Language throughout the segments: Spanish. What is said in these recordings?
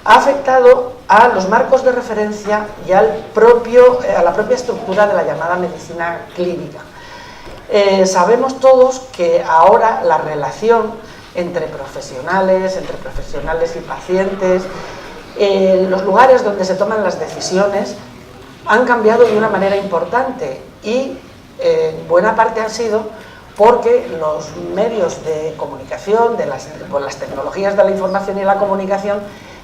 ha afectado a los marcos de referencia y a la propia estructura de la llamada medicina clínica. Sabemos todos que ahora la relación entre profesionales y pacientes, los lugares donde se toman las decisiones han cambiado de una manera importante y en buena parte han sido porque los medios de comunicación, las tecnologías de la información y la comunicación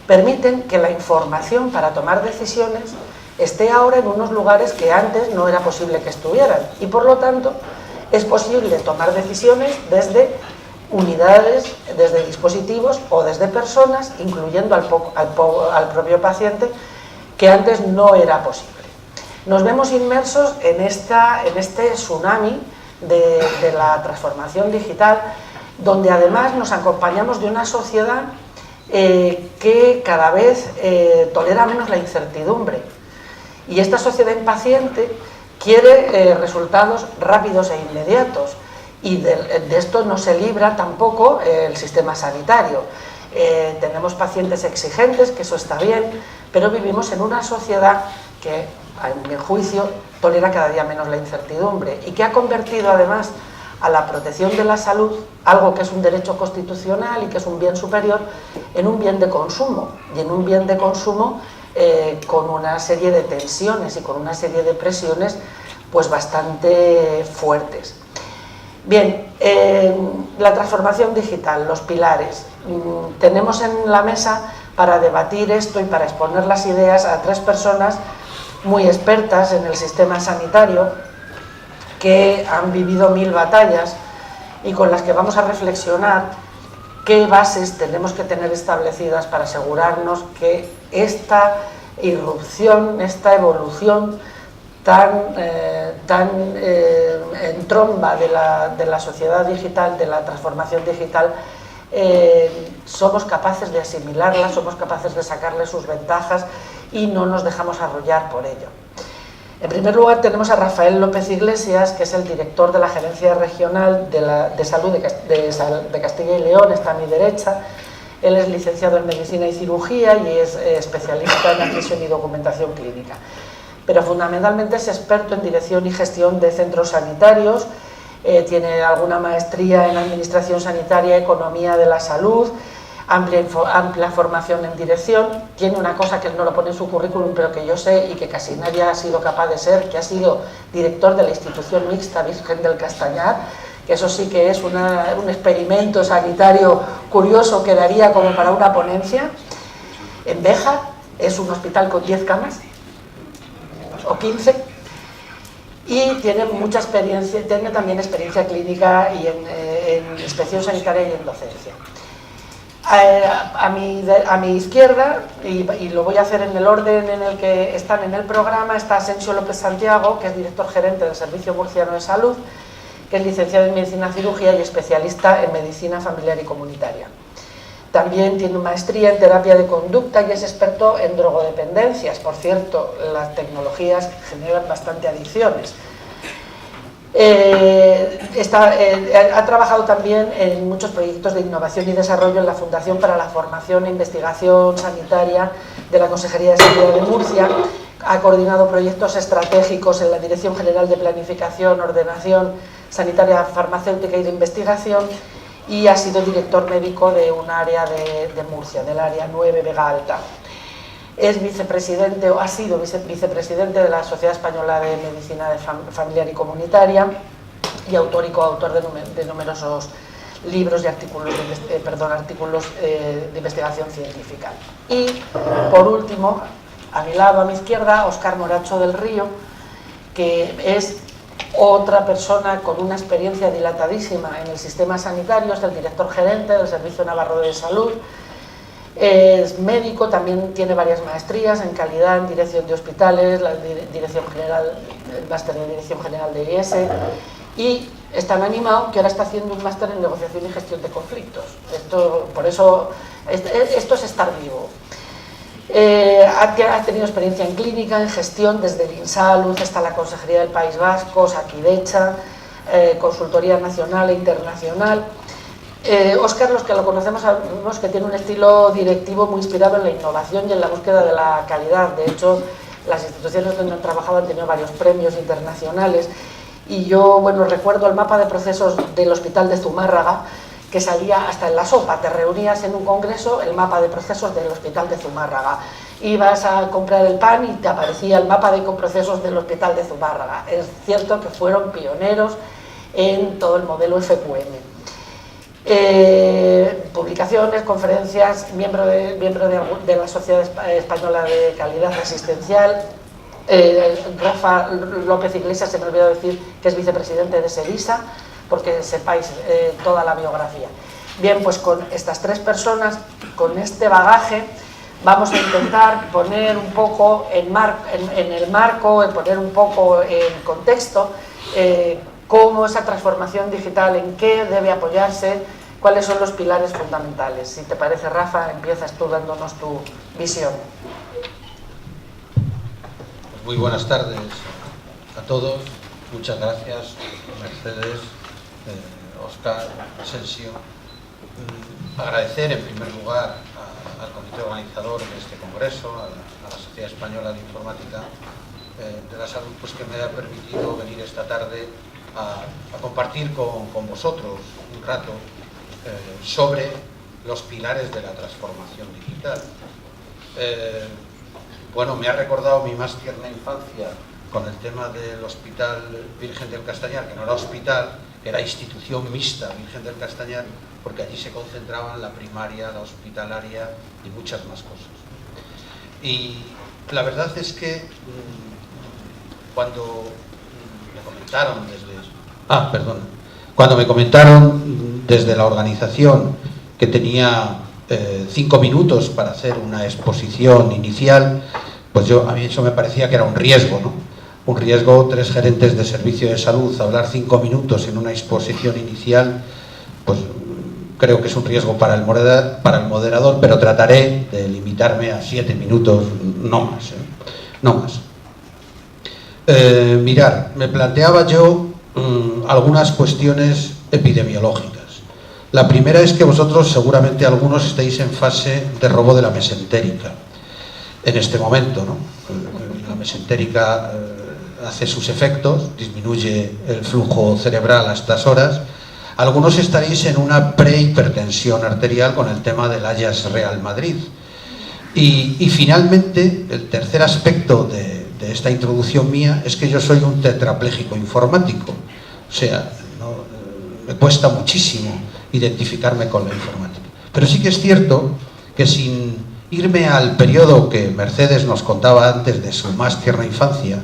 permiten que la información para tomar decisiones esté ahora en unos lugares que antes no era posible que estuvieran, y por lo tanto es posible tomar decisiones desde unidades, desde dispositivos o desde personas, incluyendo al propio paciente, que antes no era posible. Nos vemos inmersos en este tsunami de la transformación digital, donde además nos acompañamos de una sociedad que cada vez tolera menos la incertidumbre, y esta sociedad impaciente quiere resultados rápidos e inmediatos, y de esto no se libra tampoco el sistema sanitario. Tenemos pacientes exigentes, que eso está bien, pero vivimos en una sociedad que, a mi juicio, tolera cada día menos la incertidumbre y que ha convertido además a la protección de la salud, algo que es un derecho constitucional y que es un bien superior, en un bien de consumo, y en un bien de consumo con una serie de tensiones y con una serie de presiones pues bastante fuertes. Bien, la transformación digital, los pilares. Tenemos en la mesa para debatir esto y para exponer las ideas a tres personas muy expertas en el sistema sanitario, que han vivido 1000 batallas y con las que vamos a reflexionar qué bases tenemos que tener establecidas para asegurarnos que esta irrupción, esta evolución tan en tromba de la sociedad digital, de la transformación digital, somos capaces de asimilarla, somos capaces de sacarle sus ventajas y no nos dejamos arrollar por ello. En primer lugar tenemos a Rafael López Iglesias, que es el director de la Gerencia Regional de Salud de Castilla y León, está a mi derecha. Él es licenciado en Medicina y Cirugía y es especialista en admisión y documentación clínica. Pero fundamentalmente es experto en dirección y gestión de centros sanitarios, tiene alguna maestría en Administración Sanitaria, Economía de la Salud, amplia formación en dirección. Tiene una cosa que él no lo pone en su currículum, pero que yo sé y que casi nadie ha sido capaz de ser, que ha sido director de la Institución Mixta Virgen del Castañar, que eso sí que es un experimento sanitario curioso que daría como para una ponencia. En Béjar es un hospital con 10 camas, o 15, y tiene mucha experiencia, tiene también experiencia clínica y en inspección sanitaria y en docencia. A mi izquierda, y lo voy a hacer en el orden en el que están en el programa, está Asensio López Santiago, que es director gerente del Servicio Murciano de Salud, que es licenciado en Medicina Cirugía y especialista en Medicina Familiar y Comunitaria. También tiene maestría en terapia de conducta y es experto en drogodependencias. Por cierto, las tecnologías generan bastante adicciones. Ha trabajado también en muchos proyectos de innovación y desarrollo en la Fundación para la Formación e Investigación Sanitaria de la Consejería de Sanidad de Murcia. Ha coordinado proyectos estratégicos en la Dirección General de Planificación, Ordenación Sanitaria, Farmacéutica y de Investigación, y ha sido director médico de un área de Murcia, del área 9 Vega Alta. Es vicepresidente, o ha sido vicepresidente de la Sociedad Española de Medicina Familiar y Comunitaria, y autor y coautor de numerosos libros y artículos de investigación científica. Y, por último, a mi lado, a mi izquierda, Óscar Moracho del Río, que es otra persona con una experiencia dilatadísima en el sistema sanitario, es el director gerente del Servicio Navarro de Salud, es médico, también tiene varias maestrías en calidad, en dirección de hospitales, el máster de dirección general de IES, y es tan animado que ahora está haciendo un máster en negociación y gestión de conflictos. Por eso, esto es estar vivo. Ha tenido experiencia en clínica, en gestión, desde el INSALUD hasta la Consejería del País Vasco, Sakidecha, consultoría nacional e internacional, Óscar, los que lo conocemos, sabemos que tiene un estilo directivo muy inspirado en la innovación y en la búsqueda de la calidad. De hecho, las instituciones donde han trabajado han tenido varios premios internacionales. Y yo, bueno, recuerdo el mapa de procesos del Hospital de Zumárraga, que salía hasta en la sopa. Te reunías en un congreso, el mapa de procesos del Hospital de Zumárraga. Ibas a comprar el pan y te aparecía el mapa de procesos del Hospital de Zumárraga. Es cierto que fueron pioneros en todo el modelo FQM. Publicaciones, conferencias, miembro de la Sociedad Española de Calidad Asistencial. Rafa López Iglesias, se me olvidó decir que es vicepresidente de SEVISA, porque sepáis toda la biografía. Bien, pues con estas tres personas, con este bagaje, vamos a intentar poner un poco en el marco, poner un poco en contexto cómo esa transformación digital, en qué debe apoyarse, cuáles son los pilares fundamentales. Si te parece, Rafa, empiezas tú dándonos tu visión. Muy buenas tardes a todos. Muchas gracias, Mercedes, Óscar, Asensio. Agradecer en primer lugar al comité organizador de este congreso, a la Sociedad Española de Informática de la Salud, pues que me haya permitido venir esta tarde a compartir con vosotros un rato sobre los pilares de la transformación digital. Bueno, me ha recordado mi más tierna infancia con el tema del Hospital Virgen del Castañar, que no era hospital, era institución mixta Virgen del Castañar, porque allí se concentraban la primaria, la hospitalaria y muchas más cosas. Y la verdad es que cuando me comentaron desde la organización que tenía 5 minutos para hacer una exposición inicial, pues a mí eso me parecía que era un riesgo, ¿no? Un riesgo, 3 gerentes de servicio de salud, hablar 5 minutos en una exposición inicial, pues creo que es un riesgo para el moderador, pero trataré de limitarme a 7 minutos, no más, no más. Mirar, me planteaba yo algunas cuestiones epidemiológicas. La primera es que vosotros, seguramente algunos, estáis en fase de robo de la mesentérica en este momento, ¿no? La mesentérica hace sus efectos, disminuye el flujo cerebral a estas horas. Algunos estaréis en una prehipertensión arterial con el tema del Ajax Real Madrid. Y finalmente, el tercer aspecto de esta introducción mía es que yo soy un tetrapléjico informático. O sea, me cuesta muchísimo identificarme con la informática. Pero sí que es cierto que, sin irme al periodo que Mercedes nos contaba antes de su más tierna infancia,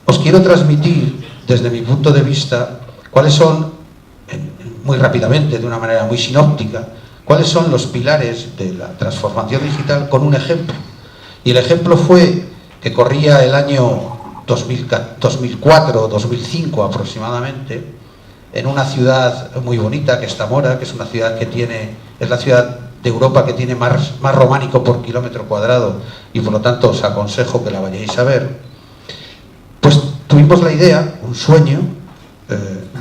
os quiero transmitir desde mi punto de vista cuáles son, muy rápidamente, de una manera muy sinóptica, cuáles son los pilares de la transformación digital con un ejemplo. Y el ejemplo fue que corría el año 2004 o 2005 aproximadamente, en una ciudad muy bonita que es Zamora, que es una ciudad que es la ciudad de Europa que tiene más románico por kilómetro cuadrado, y por lo tanto os aconsejo que la vayáis a ver. Pues tuvimos la idea, un sueño,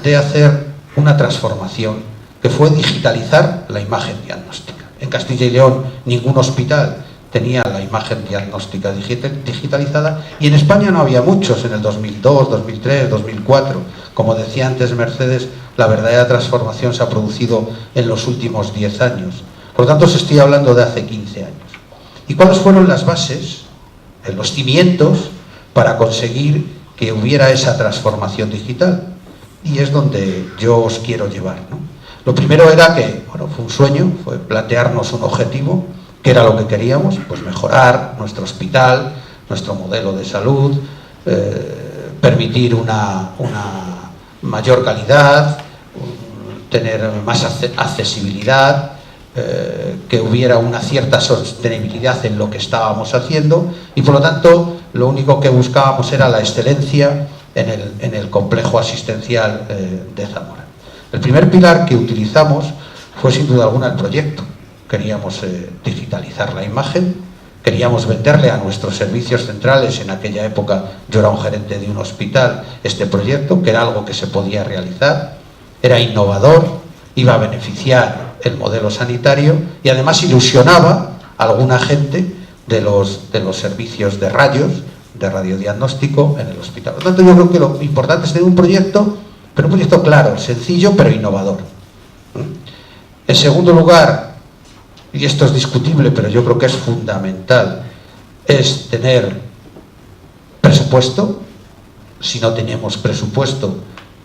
de hacer una transformación que fue digitalizar la imagen diagnóstica. En Castilla y León ningún hospital tenía la imagen diagnóstica digitalizada, y en España no había muchos en el 2002, 2003, 2004. Como decía antes Mercedes, la verdadera transformación se ha producido en los últimos 10 años. Por lo tanto, os estoy hablando de hace 15 años. ¿Y cuáles fueron las bases, los cimientos, para conseguir que hubiera esa transformación digital? Y es donde yo os quiero llevar, ¿no? Lo primero era que, bueno, fue un sueño, fue plantearnos un objetivo. ¿Qué era lo que queríamos? Pues mejorar nuestro hospital, nuestro modelo de salud, permitir una mayor calidad, tener más accesibilidad, que hubiera una cierta sostenibilidad en lo que estábamos haciendo, y por lo tanto lo único que buscábamos era la excelencia en el complejo asistencial de Zamora. El primer pilar que utilizamos fue sin duda alguna el proyecto. Queríamos digitalizar la imagen, queríamos venderle a nuestros servicios centrales. En aquella época yo era un gerente de un hospital, este proyecto, que era algo que se podía realizar, era innovador iba a beneficiar el modelo sanitario y además ilusionaba a alguna gente de los servicios de rayos, de radiodiagnóstico en el hospital. Por lo tanto, yo creo que lo importante es tener un proyecto, pero un proyecto claro, sencillo, pero innovador. En segundo lugar, y esto es discutible, pero yo creo que es fundamental, es tener presupuesto. Si no teníamos presupuesto,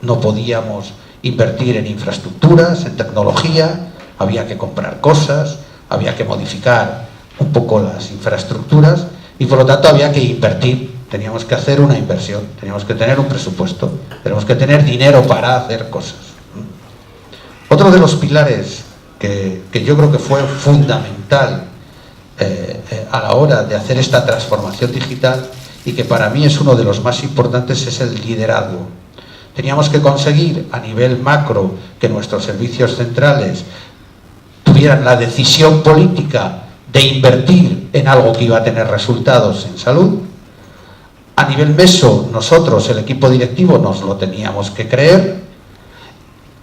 no podíamos invertir en infraestructuras, en tecnología, había que comprar cosas, había que modificar un poco las infraestructuras y por lo tanto había que invertir, teníamos que hacer una inversión, teníamos que tener un presupuesto, teníamos que tener dinero para hacer cosas. Otro de los pilares que yo creo que fue fundamental a la hora de hacer esta transformación digital y que para mí es uno de los más importantes es el liderazgo. Teníamos que conseguir a nivel macro que nuestros servicios centrales tuvieran la decisión política de invertir en algo que iba a tener resultados en salud. A nivel meso, nosotros, el equipo directivo, nos lo teníamos que creer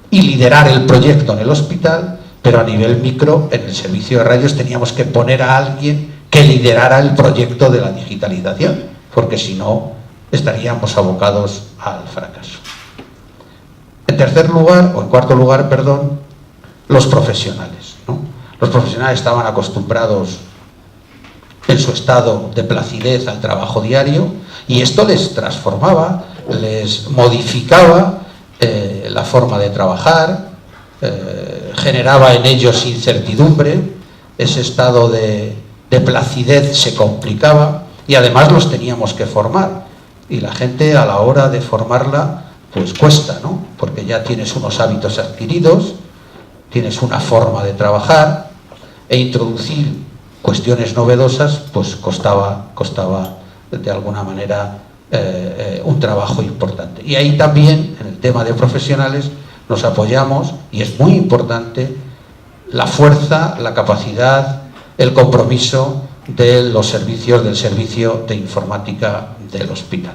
y liderar el proyecto en el hospital, pero a nivel micro, en el servicio de rayos, teníamos que poner a alguien que liderara el proyecto de la digitalización, porque si no, estaríamos abocados al fracaso. En tercer lugar, o en cuarto lugar, perdón, los profesionales, ¿no? Los profesionales estaban acostumbrados en su estado de placidez al trabajo diario y esto les transformaba, les modificaba la forma de trabajar, generaba en ellos incertidumbre, ese estado de placidez se complicaba y además los teníamos que formar y la gente a la hora de formarla pues cuesta, ¿no? Porque ya tienes unos hábitos adquiridos, tienes una forma de trabajar e introducir cuestiones novedosas pues costaba de alguna manera un trabajo importante. Y ahí también, en el tema de profesionales, nos apoyamos, y es muy importante, la fuerza, la capacidad, el compromiso de los servicios del servicio de informática del hospital.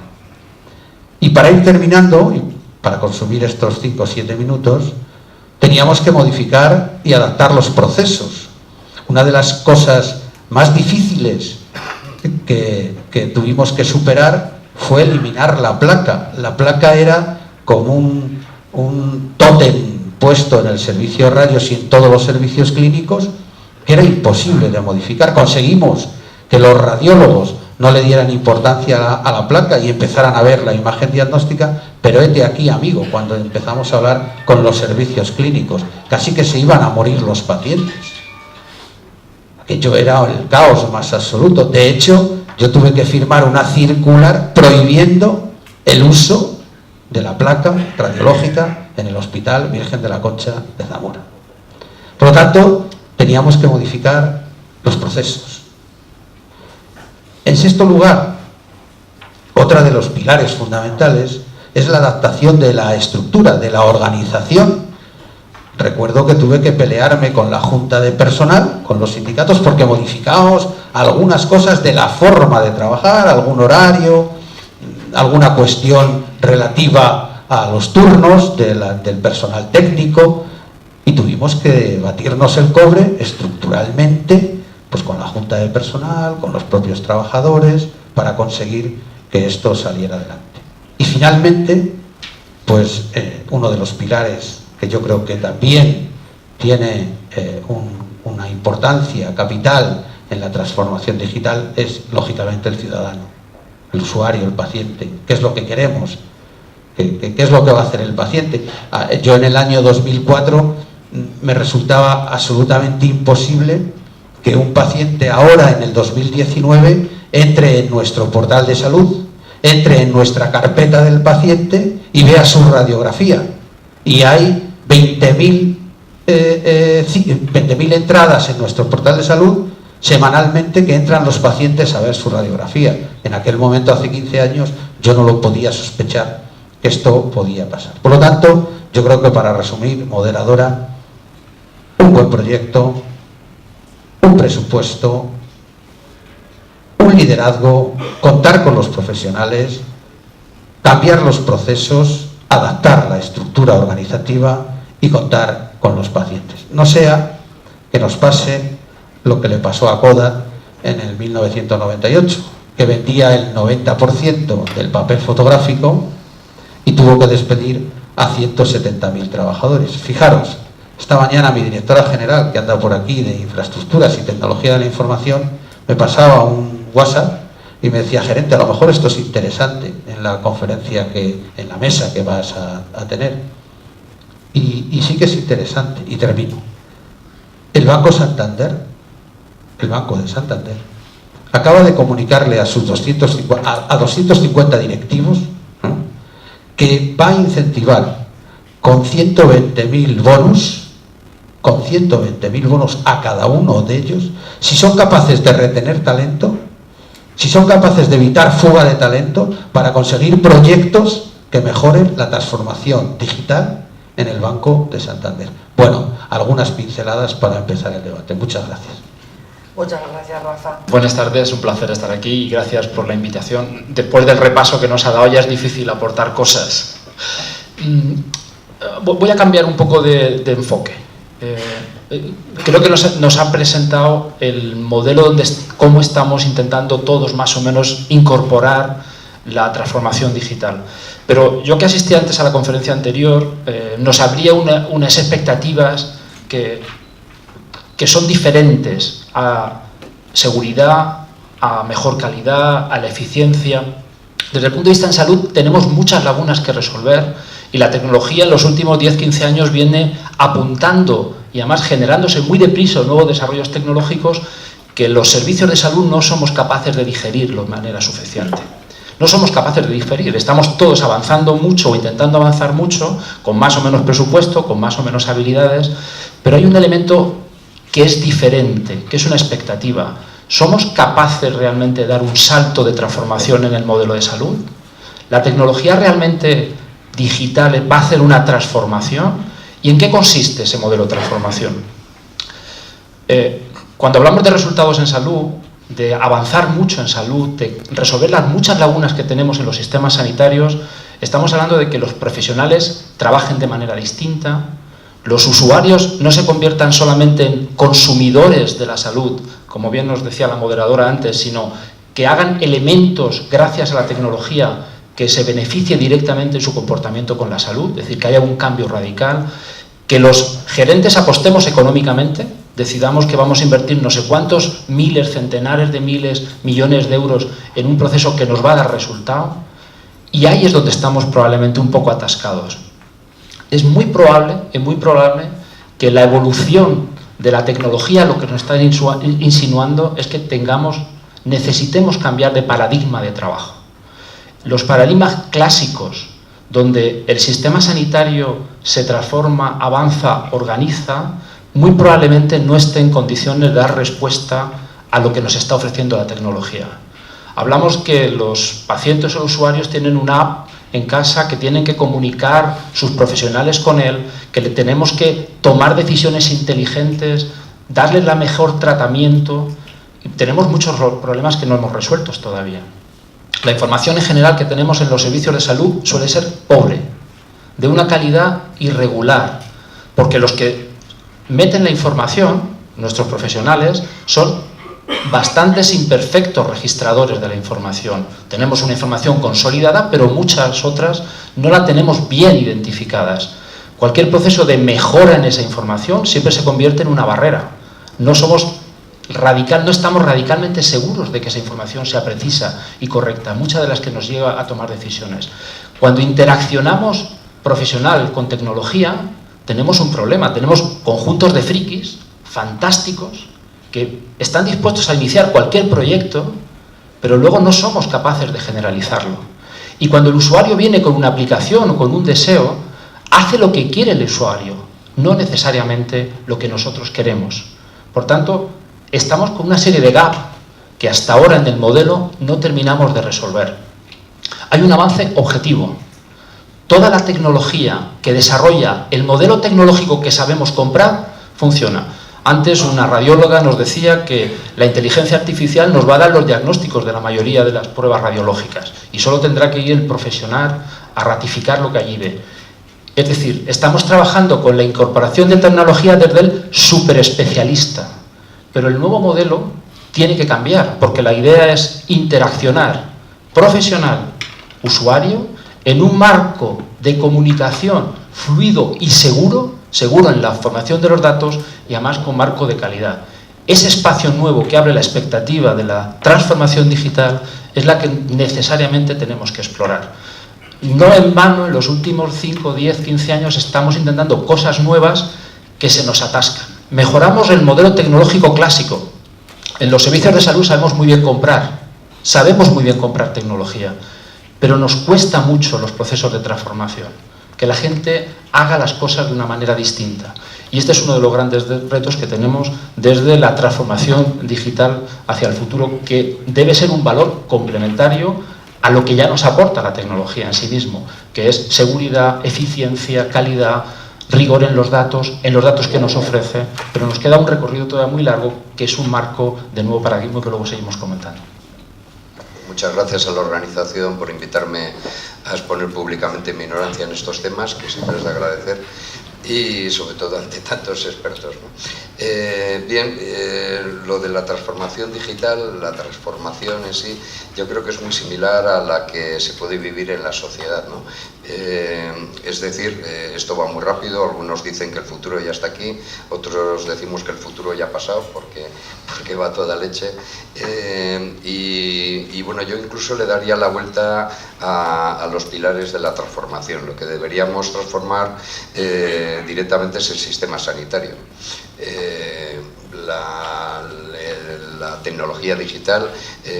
Y para ir terminando, y para consumir estos 5 o 7 minutos, teníamos que modificar y adaptar los procesos. Una de las cosas más difíciles que tuvimos que superar fue eliminar la placa. La placa era como un tótem puesto en el servicio de rayos y en todos los servicios clínicos que era imposible de modificar. Conseguimos que los radiólogos no le dieran importancia a la placa y empezaran a ver la imagen diagnóstica, pero hete aquí, amigo, cuando empezamos a hablar con los servicios clínicos, casi que se iban a morir los pacientes. Aquello era el caos más absoluto. De hecho, yo tuve que firmar una circular prohibiendo el uso de la placa radiológica en el Hospital Virgen de la Concha de Zamora. Por lo tanto, teníamos que modificar los procesos. En sexto lugar, otra de los pilares fundamentales es la adaptación de la estructura, de la organización. Recuerdo que tuve que pelearme con la Junta de Personal, con los sindicatos, porque modificábamos algunas cosas de la forma de trabajar, algún horario, alguna cuestión relativa a los turnos del personal técnico, y tuvimos que batirnos el cobre estructuralmente, pues con la Junta de Personal, con los propios trabajadores, para conseguir que esto saliera adelante. Y finalmente, pues uno de los pilares que yo creo que también tiene una importancia capital en la transformación digital es, lógicamente, el ciudadano, el usuario, el paciente. ¿Qué es lo que queremos? ¿Qué es lo que va a hacer el paciente? Yo en el año 2004 me resultaba absolutamente imposible que un paciente ahora, en el 2019, entre en nuestro portal de salud, entre en nuestra carpeta del paciente y vea su radiografía. Y hay 20.000 entradas en nuestro portal de salud semanalmente que entran los pacientes a ver su radiografía. En aquel momento, hace 15 años, yo no lo podía sospechar que esto podía pasar. Por lo tanto, yo creo que, para resumir, moderadora, un buen proyecto, un presupuesto, un liderazgo, contar con los profesionales, cambiar los procesos, adaptar la estructura organizativa y contar con los pacientes. No sea que nos pase lo que le pasó a Kodak en el 1998, que vendía el 90% del papel fotográfico y tuvo que despedir a 170.000 trabajadores. Fijaros, esta mañana mi directora general, que anda por aquí de infraestructuras y tecnología de la información, me pasaba un WhatsApp y me decía: gerente, a lo mejor esto es interesante en la conferencia, en la mesa que vas a tener. Y sí que es interesante. Y termino. El Banco Santander, el Banco de Santander, acaba de comunicarle a sus 250 directivos, ¿no?, que va a incentivar con 120.000 bonos, a cada uno de ellos, si son capaces de retener talento, si son capaces de evitar fuga de talento, para conseguir proyectos que mejoren la transformación digital en el Banco de Santander. Bueno, algunas pinceladas para empezar el debate. Muchas gracias. Muchas gracias, Rafa. Buenas tardes, un placer estar aquí y gracias por la invitación. Después del repaso que nos ha dado ya es difícil aportar cosas. Voy a cambiar un poco de enfoque. Creo que nos ha presentado el modelo cómo estamos intentando todos más o menos incorporar la transformación digital. Pero yo, que asistí antes a la conferencia anterior, nos abría unas expectativas que son diferentes a seguridad, a mejor calidad, a la eficiencia. Desde el punto de vista en salud tenemos muchas lagunas que resolver y la tecnología en los últimos 10-15 años viene apuntando y además generándose muy deprisa nuevos desarrollos tecnológicos que los servicios de salud no somos capaces de digerirlo de manera suficiente. No somos capaces de diferir, estamos todos avanzando mucho o intentando avanzar mucho, con más o menos presupuesto, con más o menos habilidades, pero hay un elemento que es diferente, que es una expectativa. ¿Somos capaces realmente de dar un salto de transformación en el modelo de salud? ¿La tecnología realmente digital va a hacer una transformación? ¿Y en qué consiste ese modelo de transformación? Cuando hablamos de resultados en salud, de avanzar mucho en salud, de resolver las muchas lagunas que tenemos en los sistemas sanitarios, estamos hablando de que los profesionales trabajen de manera distinta, los usuarios no se conviertan solamente en consumidores de la salud, como bien nos decía la moderadora antes, sino que hagan elementos, gracias a la tecnología, que se beneficie directamente en su comportamiento con la salud, es decir, que haya un cambio radical, que los gerentes apostemos económicamente, decidamos que vamos a invertir no sé cuántos miles, centenares de miles, millones de euros en un proceso que nos va a dar resultado, y ahí es donde estamos probablemente un poco atascados. Es muy probable que la evolución de la tecnología lo que nos está insinuando es que necesitemos cambiar de paradigma de trabajo. Los paradigmas clásicos, donde el sistema sanitario se transforma, avanza, organiza, muy probablemente no esté en condiciones de dar respuesta a lo que nos está ofreciendo la tecnología. Hablamos que los pacientes o los usuarios tienen una app en casa, que tienen que comunicar sus profesionales con él, que le tenemos que tomar decisiones inteligentes, darles el mejor tratamiento. Y tenemos muchos problemas que no hemos resuelto todavía. La información en general que tenemos en los servicios de salud suele ser pobre, de una calidad irregular, porque los que meten la información, nuestros profesionales, son bastantes imperfectos registradores de la información. Tenemos una información consolidada, pero muchas otras no la tenemos bien identificadas. Cualquier proceso de mejora en esa información siempre se convierte en una barrera. No estamos radicalmente seguros de que esa información sea precisa y correcta, muchas de las que nos lleva a tomar decisiones. Cuando interaccionamos profesional con tecnología, tenemos un problema, tenemos conjuntos de frikis fantásticos que están dispuestos a iniciar cualquier proyecto, pero luego no somos capaces de generalizarlo. Y cuando el usuario viene con una aplicación o con un deseo, hace lo que quiere el usuario, no necesariamente lo que nosotros queremos. Por tanto, estamos con una serie de gaps que hasta ahora en el modelo no terminamos de resolver. Hay un avance objetivo. Toda la tecnología que desarrolla el modelo tecnológico que sabemos comprar funciona. Antes una radióloga nos decía que la inteligencia artificial nos va a dar los diagnósticos de la mayoría de las pruebas radiológicas y solo tendrá que ir el profesional a ratificar lo que allí ve. Es decir, estamos trabajando con la incorporación de tecnología desde el superespecialista, pero el nuevo modelo tiene que cambiar, porque la idea es interaccionar profesional, usuario, en un marco de comunicación fluido y seguro en la formación de los datos y además con marco de calidad. Ese espacio nuevo que abre la expectativa de la transformación digital es la que necesariamente tenemos que explorar. No en vano, en los últimos 5, 10, 15 años estamos intentando cosas nuevas que se nos atascan. Mejoramos el modelo tecnológico clásico. En los servicios de salud sabemos muy bien comprar tecnología, pero nos cuesta mucho los procesos de transformación, que la gente haga las cosas de una manera distinta. Y este es uno de los grandes retos que tenemos desde la transformación digital hacia el futuro, que debe ser un valor complementario a lo que ya nos aporta la tecnología en sí mismo, que es seguridad, eficiencia, calidad, rigor en los datos que nos ofrece, pero nos queda un recorrido todavía muy largo, que es un marco de nuevo paradigma que luego seguimos comentando. Muchas gracias a la organización por invitarme a exponer públicamente mi ignorancia en estos temas, que siempre es de agradecer, y sobre todo ante tantos expertos, ¿no? Lo de la transformación digital, la transformación en sí, yo creo que es muy similar a la que se puede vivir en la sociedad, ¿no? Es decir, esto va muy rápido, algunos dicen que el futuro ya está aquí, otros decimos que el futuro ya ha pasado porque va toda leche, y bueno, yo incluso le daría la vuelta a los pilares de la transformación. Lo que deberíamos transformar directamente es el sistema sanitario. La tecnología digital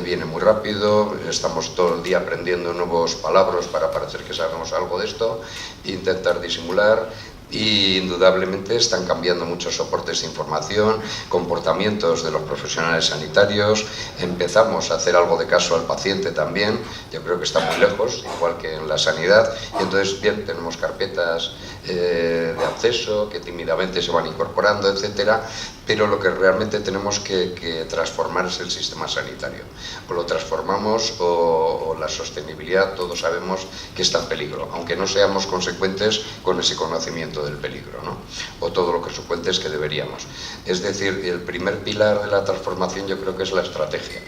viene muy rápido, estamos todo el día aprendiendo nuevos palabras para parecer que sabemos algo de esto, intentar disimular, y indudablemente están cambiando muchos soportes de información, comportamientos de los profesionales sanitarios, empezamos a hacer algo de caso al paciente también, yo creo que está muy lejos, igual que en la sanidad, y entonces bien, tenemos carpetas de acceso que tímidamente se van incorporando, etcétera, pero lo que realmente tenemos que transformar es el sistema sanitario. O lo transformamos o la sostenibilidad, todos sabemos que está en peligro, aunque no seamos consecuentes con ese conocimiento del peligro, ¿no? O todo lo consecuentes que deberíamos. Es decir, el primer pilar de la transformación yo creo que es la estrategia.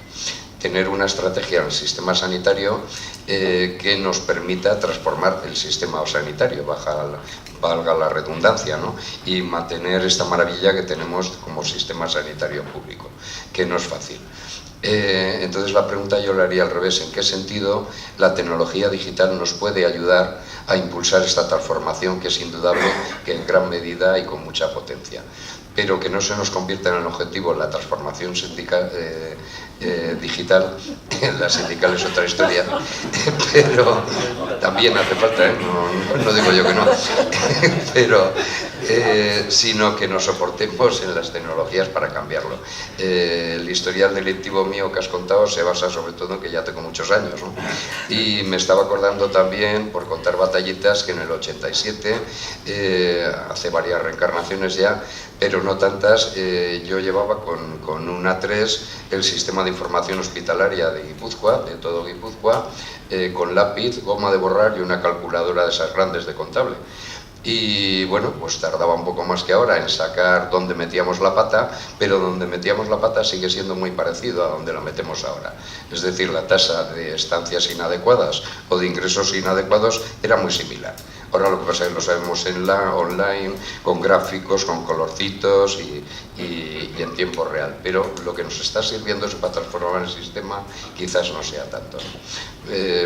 Tener una estrategia en el sistema sanitario que nos permita transformar el sistema sanitario, valga la redundancia, ¿no? Y mantener esta maravilla que tenemos como sistema sanitario público, que no es fácil. Entonces la pregunta yo la haría al revés: ¿en qué sentido la tecnología digital nos puede ayudar a impulsar esta transformación, que es indudable, que en gran medida y con mucha potencia, pero que no se nos convierta en el objetivo la transformación sindical, digital? La sindical es otra historia, pero también hace falta, no digo yo que no, pero sino que nos soportemos en las tecnologías para cambiarlo. El historial delictivo mío que has contado se basa sobre todo en que ya tengo muchos años, ¿no? Y me estaba acordando también, por contar batallitas, que en el 87, hace varias reencarnaciones ya, pero no tantas, yo llevaba con un A3 el sistema de información hospitalaria de Guipúzcoa, de todo Guipúzcoa, con lápiz, goma de borrar y una calculadora de esas grandes de contable. Y bueno, pues tardaba un poco más que ahora en sacar dónde metíamos la pata, pero donde metíamos la pata sigue siendo muy parecido a donde la metemos ahora. Es decir, la tasa de estancias inadecuadas o de ingresos inadecuados era muy similar. Ahora lo que pasa es que lo sabemos online, con gráficos, con colorcitos y en tiempo real. Pero lo que nos está sirviendo es para transformar el sistema, quizás no sea tanto.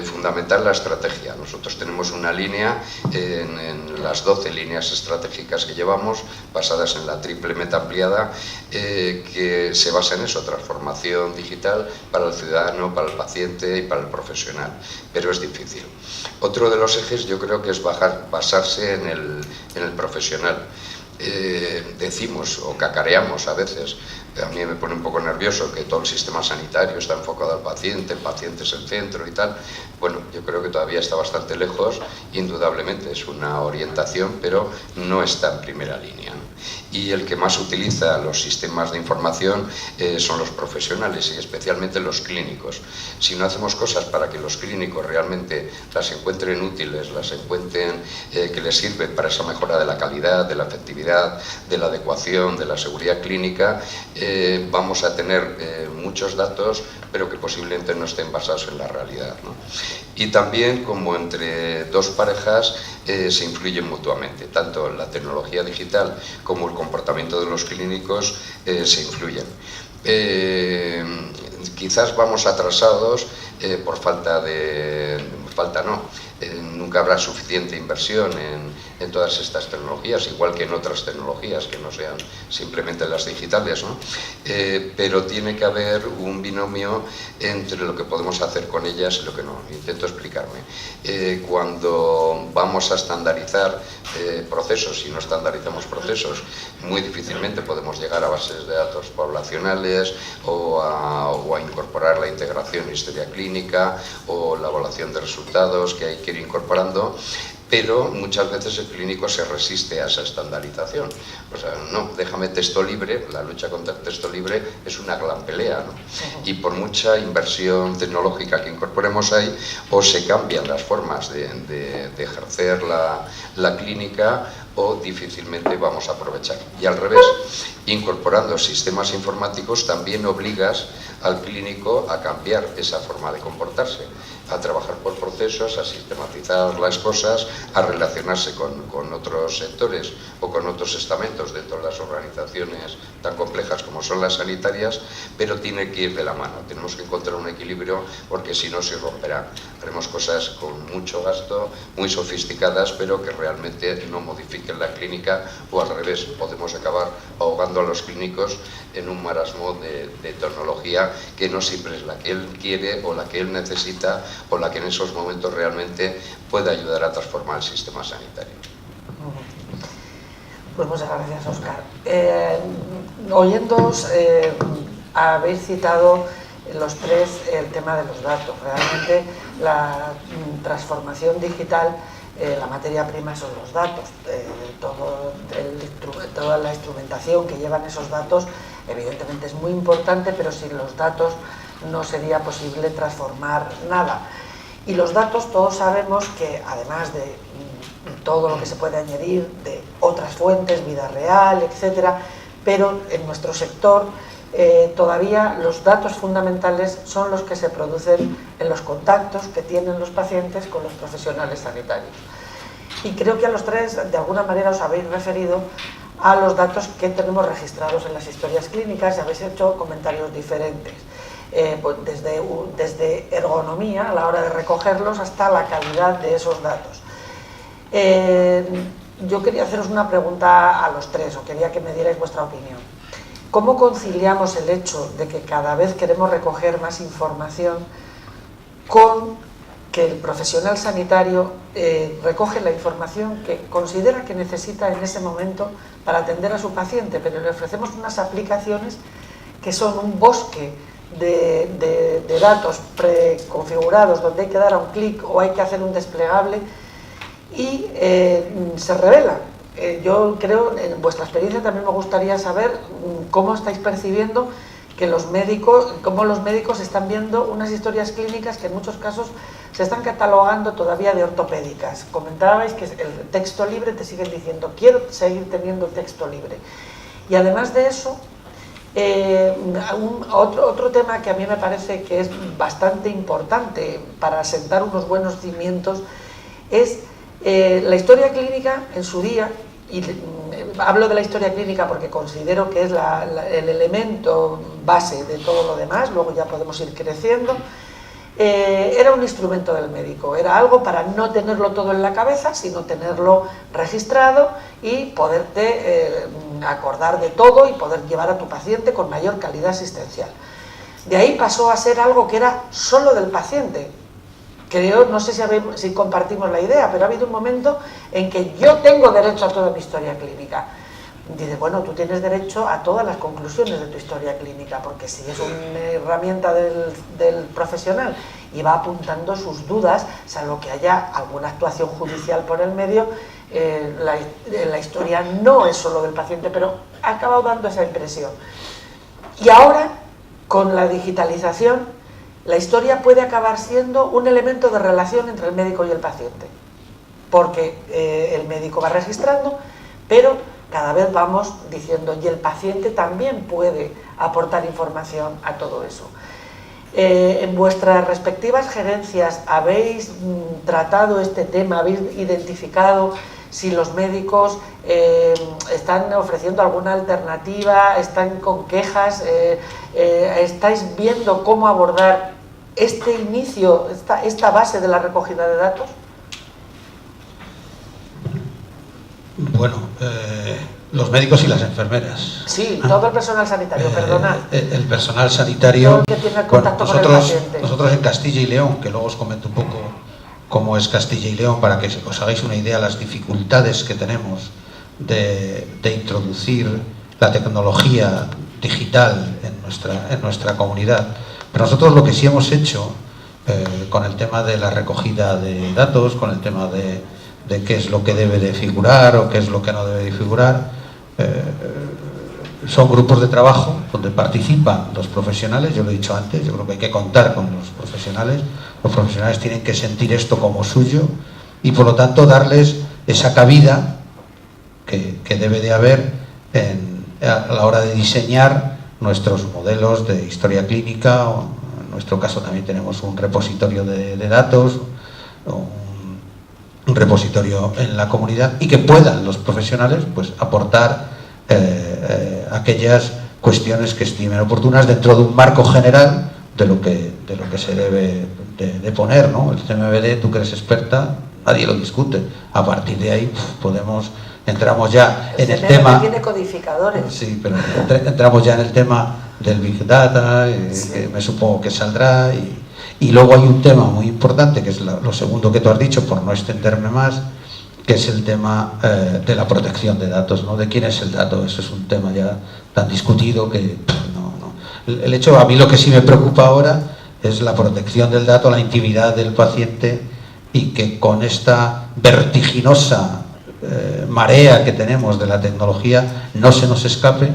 Fundamental la estrategia. Nosotros tenemos una línea en las 12 líneas estratégicas que llevamos, basadas en la triple meta ampliada, que se basa en eso: transformación digital para el ciudadano, para el paciente y para el profesional. Pero es difícil. Otro de los ejes yo creo que es basarse en el profesional. Decimos o cacareamos a veces, a mí me pone un poco nervioso que todo el sistema sanitario está enfocado al paciente, el paciente es el centro y tal. Bueno, yo creo que todavía está bastante lejos, indudablemente es una orientación, pero no está en primera línea, ¿no? y el que más utiliza los sistemas de información son los profesionales y especialmente los clínicos. Si no hacemos cosas para que los clínicos realmente las encuentren útiles, las encuentren que les sirven para esa mejora de la calidad, de la efectividad, de la adecuación, de la seguridad clínica, vamos a tener muchos datos, pero que posiblemente no estén basados en la realidad, ¿no? Y también, como entre dos parejas se influyen mutuamente, tanto la tecnología digital como el comportamiento de los clínicos se influyen. Quizás vamos atrasados por nunca habrá suficiente inversión en todas estas tecnologías, igual que en otras tecnologías que no sean simplemente las digitales, ¿no? Pero tiene que haber un binomio entre lo que podemos hacer con ellas y lo que no. Intento explicarme. Cuando vamos a estandarizar procesos, si no estandarizamos procesos, muy difícilmente podemos llegar a bases de datos poblacionales o a incorporar la integración en historia clínica o la evaluación de resultados que hay que ir incorporando, pero muchas veces el clínico se resiste a esa estandarización. O sea, no, déjame texto libre, la lucha contra el texto libre es una gran pelea, ¿no? Y por mucha inversión tecnológica que incorporemos ahí, o se cambian las formas de ejercer la clínica, o difícilmente vamos a aprovechar. Y al revés, incorporando sistemas informáticos también obligas al clínico a cambiar esa forma de comportarse, a trabajar por procesos, a sistematizar las cosas, a relacionarse con otros sectores o con otros estamentos dentro de las organizaciones tan complejas como son las sanitarias, pero tiene que ir de la mano. Tenemos que encontrar un equilibrio porque si no se romperá. Haremos cosas con mucho gasto, muy sofisticadas, pero que realmente no modifiquen la clínica, o al revés, podemos acabar ahogando a los clínicos en un marasmo de tecnología que no siempre es la que él quiere o la que él necesita o la que en esos momentos realmente puede ayudar a transformar el sistema sanitario. Pues muchas gracias, Óscar. Oyéndoos, habéis citado los tres el tema de los datos. Realmente la transformación digital, la materia prima son los datos. Toda la instrumentación que llevan esos datos evidentemente es muy importante, pero sin los datos no sería posible transformar nada. Y los datos, todos sabemos que además de todo lo que se puede añadir de otras fuentes, vida real, etcétera, pero en nuestro sector todavía los datos fundamentales son los que se producen en los contactos que tienen los pacientes con los profesionales sanitarios. Y creo que a los tres, de alguna manera, os habéis referido a los datos que tenemos registrados en las historias clínicas y habéis hecho comentarios diferentes. Pues desde ergonomía a la hora de recogerlos hasta la calidad de esos datos. Yo quería haceros una pregunta a los tres, o quería que me dierais vuestra opinión. ¿Cómo conciliamos el hecho de que cada vez queremos recoger más información con que el profesional sanitario recoge la información que considera que necesita en ese momento para atender a su paciente, pero le ofrecemos unas aplicaciones que son un bosque de datos preconfigurados donde hay que dar a un clic o hay que hacer un desplegable y se revelan? Yo creo, en vuestra experiencia también me gustaría saber cómo estáis percibiendo que cómo los médicos están viendo unas historias clínicas que en muchos casos se están catalogando todavía de ortopédicas. Comentabais que el texto libre, te siguen diciendo quiero seguir teniendo texto libre. Y además de eso, otro tema que a mí me parece que es bastante importante para sentar unos buenos cimientos es la historia clínica en su día, y hablo de la historia clínica porque considero que es el elemento base de todo lo demás, luego ya podemos ir creciendo. Era un instrumento del médico, era algo para no tenerlo todo en la cabeza, sino tenerlo registrado y poderte acordar de todo y poder llevar a tu paciente con mayor calidad asistencial. De ahí pasó a ser algo que era solo del paciente. Creo, no sé si compartimos la idea, pero ha habido un momento en que yo tengo derecho a toda mi historia clínica. Dice, bueno, tú tienes derecho a todas las conclusiones de tu historia clínica, porque si es una herramienta del profesional y va apuntando sus dudas, salvo que haya alguna actuación judicial por el medio, la historia no es solo del paciente, pero ha acabado dando esa impresión. Y ahora, con la digitalización, la historia puede acabar siendo un elemento de relación entre el médico y el paciente, porque el médico va registrando, pero cada vez vamos diciendo, y el paciente también puede aportar información a todo eso. En vuestras respectivas gerencias, ¿habéis tratado este tema? ¿Habéis identificado si los médicos están ofreciendo alguna alternativa, están con quejas? ¿Estáis viendo cómo abordar este inicio, esta base de la recogida de datos? Bueno, los médicos y las enfermeras. Sí, todo el personal sanitario, perdonad. El personal sanitario. Todo el que tiene contacto con el paciente. Nosotros en Castilla y León, que luego os comento un poco cómo es Castilla y León, para que os hagáis una idea de las dificultades que tenemos de introducir la tecnología digital en nuestra comunidad. Pero nosotros lo que sí hemos hecho con el tema de la recogida de datos, con el tema de qué es lo que debe de figurar o qué es lo que no debe de figurar, son grupos de trabajo donde participan los profesionales. Yo lo he dicho antes, yo creo que hay que contar con los profesionales tienen que sentir esto como suyo y por lo tanto darles esa cabida que debe de haber a la hora de diseñar nuestros modelos de historia clínica, o en nuestro caso también tenemos un repositorio de datos, un repositorio en la comunidad, y que puedan los profesionales pues aportar aquellas cuestiones que estimen oportunas dentro de un marco general de lo que se debe de poner, ¿no? El CMVD, tú que eres experta, nadie lo discute. A partir de ahí entramos ya en el tema. Tiene codificadores. Sí, pero entramos ya en el tema del Big Data, que me supongo que saldrá. Y luego hay un tema muy importante, que es lo segundo que tú has dicho, por no extenderme más, que es el tema de la protección de datos, ¿no? De quién es el dato. Eso es un tema ya tan discutido que no. El hecho, a mí lo que sí me preocupa ahora es la protección del dato, la intimidad del paciente, y que con esta vertiginosa marea que tenemos de la tecnología no se nos escape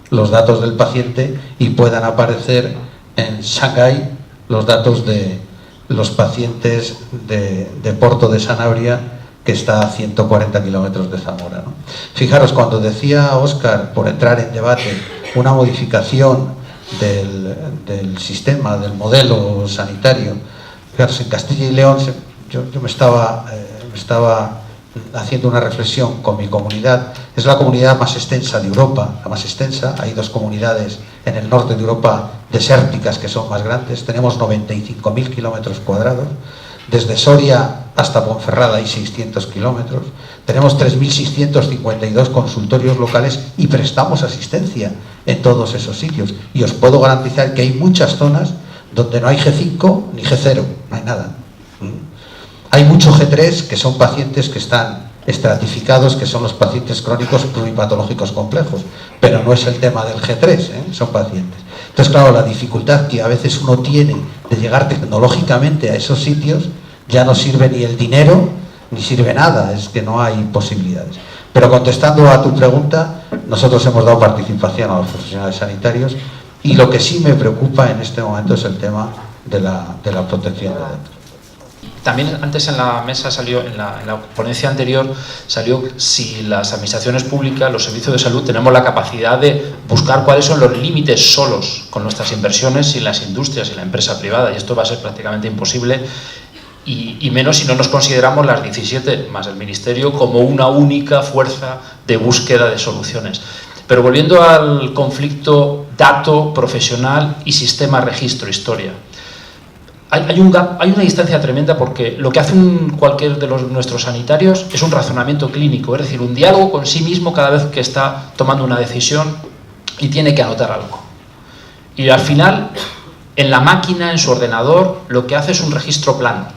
los datos del paciente y puedan aparecer en Shanghái los datos de los pacientes de Porto de Sanabria, que está a 140 kilómetros de Zamora, ¿no? Fijaros, cuando decía Óscar, por entrar en debate, una modificación del sistema, del modelo sanitario, fijaros, en Castilla y León, yo me estaba haciendo una reflexión con mi comunidad. Es la comunidad más extensa de Europa, la más extensa. Hay dos comunidades en el norte de Europa desérticas que son más grandes. Tenemos 95.000 kilómetros cuadrados. Desde Soria hasta Ponferrada hay 600 kilómetros. Tenemos 3.652 consultorios locales y prestamos asistencia en todos esos sitios. Y os puedo garantizar que hay muchas zonas donde no hay G5 ni G0, no hay nada. Hay mucho G3, que son pacientes que están estratificados, que son los pacientes crónicos pluripatológicos complejos, pero no es el tema del G3, son pacientes. Entonces, claro, la dificultad que a veces uno tiene de llegar tecnológicamente a esos sitios, ya no sirve ni el dinero, ni sirve nada, es que no hay posibilidades. Pero contestando a tu pregunta, nosotros hemos dado participación a los profesionales sanitarios, y lo que sí me preocupa en este momento es el tema de la protección de datos. También antes en la mesa salió, en la ponencia anterior, salió si las administraciones públicas, los servicios de salud, tenemos la capacidad de buscar cuáles son los límites solos con nuestras inversiones y las industrias y la empresa privada, y esto va a ser prácticamente imposible, y menos si no nos consideramos las 17 más el Ministerio como una única fuerza de búsqueda de soluciones. Pero volviendo al conflicto dato, profesional y sistema, registro, historia. Hay un gap, hay una distancia tremenda, porque lo que hace cualquier de nuestros sanitarios es un razonamiento clínico, es decir, un diálogo con sí mismo cada vez que está tomando una decisión y tiene que anotar algo. Y al final, en la máquina, en su ordenador, lo que hace es un registro plano.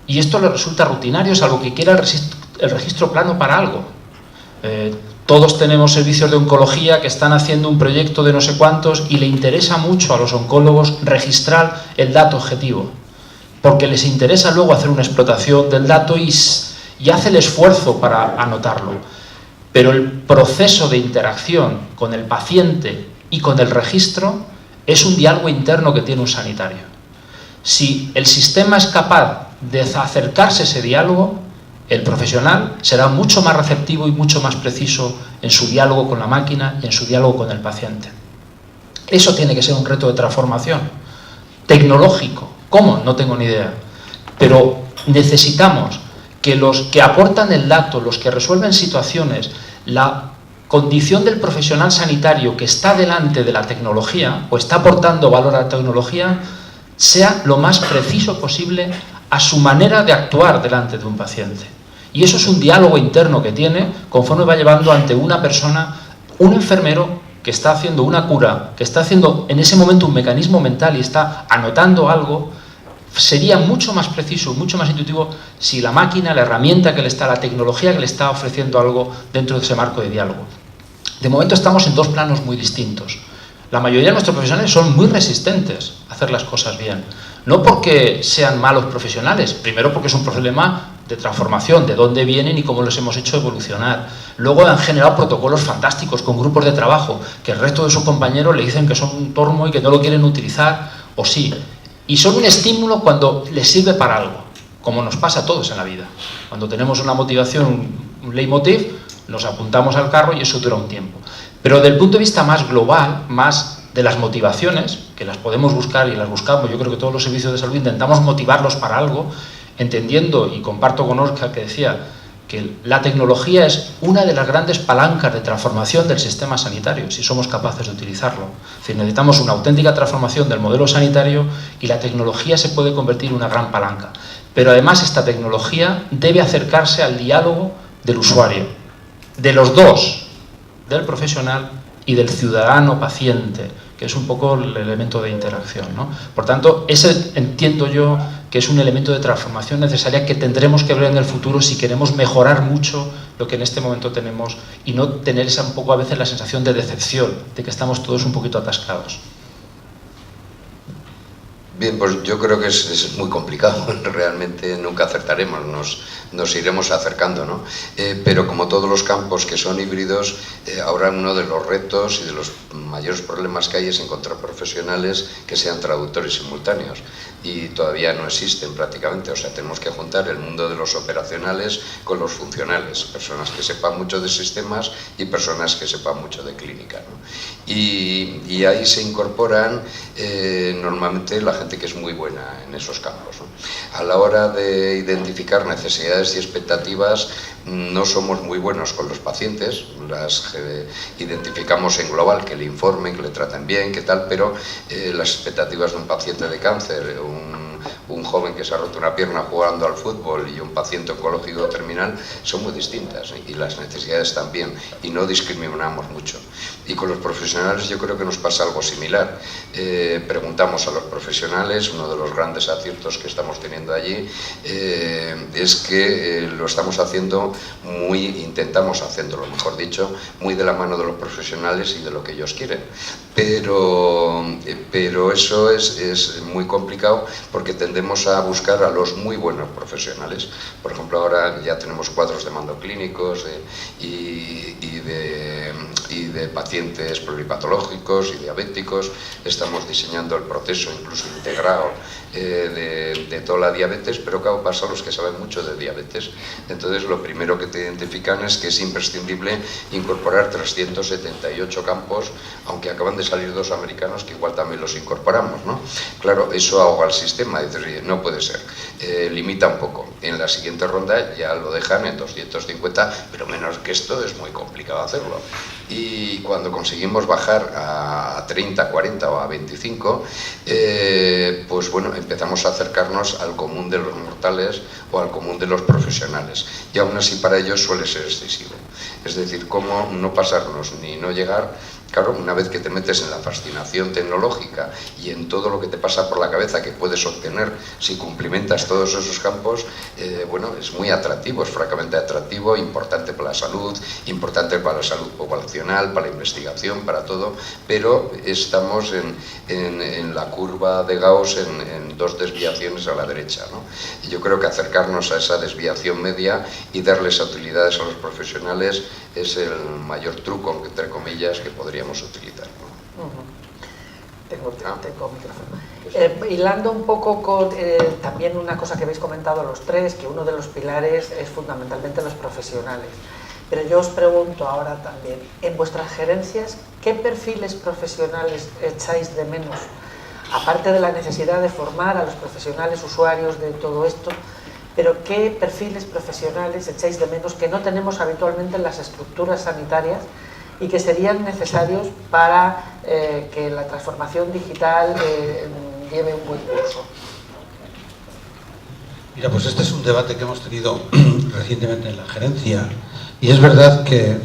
Y esto le resulta rutinario, salvo que quiera el registro plano para algo. Todos tenemos servicios de oncología que están haciendo un proyecto de no sé cuántos y le interesa mucho a los oncólogos registrar el dato objetivo, porque les interesa luego hacer una explotación del dato y y hace el esfuerzo para anotarlo, pero el proceso de interacción con el paciente y con el registro es un diálogo interno que tiene un sanitario. Si el sistema es capaz de acercarse a ese diálogo, el profesional será mucho más receptivo y mucho más preciso en su diálogo con la máquina y en su diálogo con el paciente. Eso tiene que ser un reto de transformación tecnológico. ¿Cómo? No tengo ni idea. Pero necesitamos que los que aportan el dato, los que resuelven situaciones, la condición del profesional sanitario que está delante de la tecnología o está aportando valor a la tecnología, sea lo más preciso posible a su manera de actuar delante de un paciente. Y eso es un diálogo interno que tiene conforme va llevando ante una persona, un enfermero que está haciendo una cura, que está haciendo en ese momento un mecanismo mental y está anotando algo. Sería mucho más preciso, mucho más intuitivo si la máquina, la herramienta que le está, la tecnología que le está ofreciendo algo dentro de ese marco de diálogo. De momento estamos en dos planos muy distintos. La mayoría de nuestros profesionales son muy resistentes a hacer las cosas bien. No porque sean malos profesionales, primero porque es un problema de transformación, de dónde vienen y cómo los hemos hecho evolucionar. Luego han generado protocolos fantásticos con grupos de trabajo que el resto de sus compañeros le dicen que son un tormo y que no lo quieren utilizar, o sí. Y son un estímulo cuando les sirve para algo, como nos pasa a todos en la vida. Cuando tenemos una motivación, un leitmotiv, nos apuntamos al carro y eso dura un tiempo. Pero desde el punto de vista más global, más de las motivaciones, que las podemos buscar y las buscamos, yo creo que todos los servicios de salud intentamos motivarlos para algo, entendiendo, y comparto con Óscar que decía, que la tecnología es una de las grandes palancas de transformación del sistema sanitario, si somos capaces de utilizarlo. Es decir, necesitamos una auténtica transformación del modelo sanitario y la tecnología se puede convertir en una gran palanca. Pero además esta tecnología debe acercarse al diálogo del usuario, de los dos, del profesional y del ciudadano paciente, que es un poco el elemento de interacción, ¿no? Por tanto, ese entiendo yo que es un elemento de transformación necesaria que tendremos que ver en el futuro si queremos mejorar mucho lo que en este momento tenemos y no tener esa un poco a veces la sensación de decepción, de que estamos todos un poquito atascados. Bien, pues yo creo que es muy complicado, realmente nunca acertaremos, nos iremos acercando, ¿no? Pero como todos los campos que son híbridos, ahora uno de los retos y de los mayores problemas que hay es encontrar profesionales que sean traductores simultáneos y todavía no existen prácticamente, o sea, tenemos que juntar el mundo de los operacionales con los funcionales, personas que sepan mucho de sistemas y personas que sepan mucho de clínica, ¿no? Y ahí se incorporan normalmente la gente que es muy buena en esos campos, ¿no? A la hora de identificar necesidades y expectativas no somos muy buenos con los pacientes, las identificamos en global, que le informen, que le traten bien, que tal, pero las expectativas de un paciente de cáncer, un joven que se ha roto una pierna jugando al fútbol y un paciente oncológico terminal son muy distintas, ¿eh? Y las necesidades también, y no discriminamos mucho. Y con los profesionales yo creo que nos pasa algo similar. Preguntamos a los profesionales, uno de los grandes aciertos que estamos teniendo allí es que lo estamos haciendo intentamos haciéndolo, mejor dicho, muy de la mano de los profesionales y de lo que ellos quieren. Pero eso es muy complicado porque tendemos a buscar a los muy buenos profesionales. Por ejemplo, ahora ya tenemos cuadros de mando clínicos y de pacientes pluripatológicos y diabéticos. Estamos diseñando el proceso incluso integrado de toda la diabetes, pero claro, pasa a los que saben mucho de diabetes. Entonces lo primero que te identifican es que es imprescindible incorporar 378 campos, aunque acaban de salir dos americanos que igual también los incorporamos, ¿no? Claro, eso ahoga al sistema, dices, no puede ser, limita un poco. En la siguiente ronda ya lo dejan en 250, pero menos que esto es muy complicado hacerlo. Y cuando conseguimos bajar a 30, 40 o a 25, pues bueno, empezamos a acercarnos al común de los mortales o al común de los profesionales. Y aún así para ellos suele ser excesivo. Es decir, cómo no pasarnos ni no llegar Claro, una vez que te metes en la fascinación tecnológica y en todo lo que te pasa por la cabeza que puedes obtener si cumplimentas todos esos campos, bueno, es muy atractivo, es francamente atractivo, importante para la salud poblacional, para la investigación, para todo, pero estamos en la curva de Gauss en dos desviaciones a la derecha, ¿no? Y yo creo que acercarnos a esa desviación media y darles utilidades a los profesionales es el mayor truco, entre comillas, que podríamos utilizar, ¿no? Tengo micrófono. Hilando un poco con también una cosa que habéis comentado los tres, que uno de los pilares es fundamentalmente los profesionales. Pero yo os pregunto ahora también, en vuestras gerencias, ¿qué perfiles profesionales echáis de menos? Aparte de la necesidad de formar a los profesionales usuarios de todo esto, pero ¿qué perfiles profesionales echáis de menos que no tenemos habitualmente en las estructuras sanitarias y que serían necesarios para que la transformación digital lleve un buen curso? Mira, pues este es un debate que hemos tenido recientemente en la gerencia, y es verdad que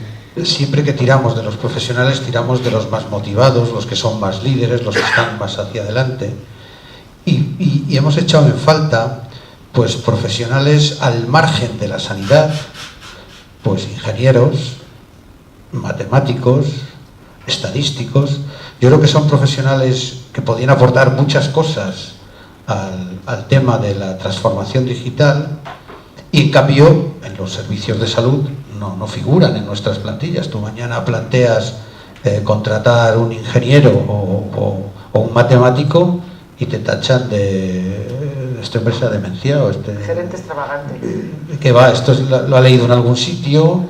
siempre que tiramos de los profesionales tiramos de los más motivados, los que son más líderes, los que están más hacia adelante, y hemos echado en falta pues profesionales al margen de la sanidad, pues ingenieros, matemáticos, estadísticos. Yo creo que son profesionales que podían aportar muchas cosas al tema de la transformación digital, y en cambio en los servicios de salud no figuran en nuestras plantillas. Tú mañana planteas contratar un ingeniero o un matemático y te tachan de esta empresa demencia o gerente extravagante. Que va, esto lo ha leído en algún sitio,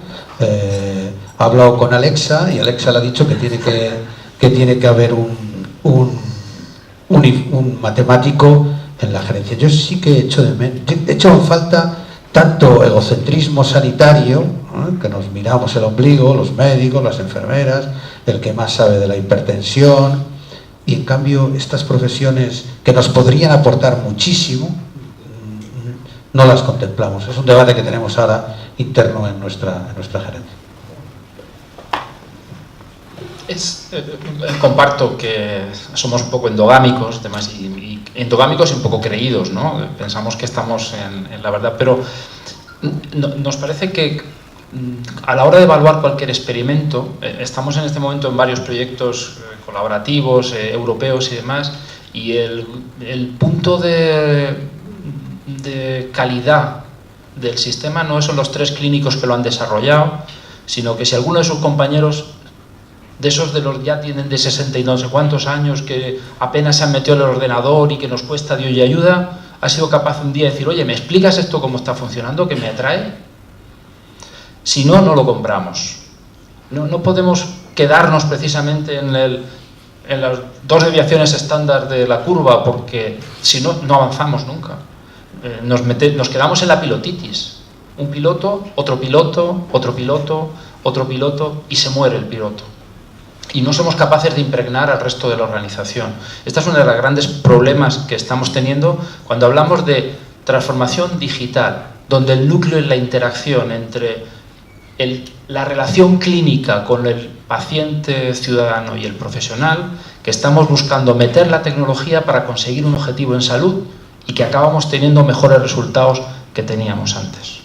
ha hablado con Alexa y Alexa le ha dicho que tiene que haber un matemático en la gerencia. Yo sí que he hecho en falta tanto egocentrismo sanitario, que nos miramos el ombligo, los médicos, las enfermeras, el que más sabe de la hipertensión, y en cambio estas profesiones que nos podrían aportar muchísimo no las contemplamos. Es un debate que tenemos ahora interno en nuestra gerencia. Comparto que somos un poco endogámicos, además, y endogámicos y un poco creídos, ¿no? Pensamos que estamos en la verdad, pero nos parece que a la hora de evaluar cualquier experimento, estamos en este momento en varios proyectos colaborativos, europeos y demás, y el punto de calidad del sistema no son los 3 clínicos que lo han desarrollado, sino que si alguno de sus compañeros, de esos de los ya tienen de 60 y no sé cuántos años, que apenas se han metido en el ordenador y que nos cuesta Dios y ayuda, ha sido capaz un día de decir, oye, ¿me explicas esto cómo está funcionando, que me atrae? Si no, no lo compramos. No podemos quedarnos precisamente en las 2 desviaciones estándar de la curva, porque si no, no avanzamos nunca. Nos quedamos en la pilotitis. Un piloto, otro piloto, otro piloto, otro piloto, y se muere el piloto. Y no somos capaces de impregnar al resto de la organización. Este es uno de los grandes problemas que estamos teniendo cuando hablamos de transformación digital, donde el núcleo es la interacción entre la relación clínica con el paciente ciudadano y el profesional, que estamos buscando meter la tecnología para conseguir un objetivo en salud y que acabamos teniendo mejores resultados que teníamos antes.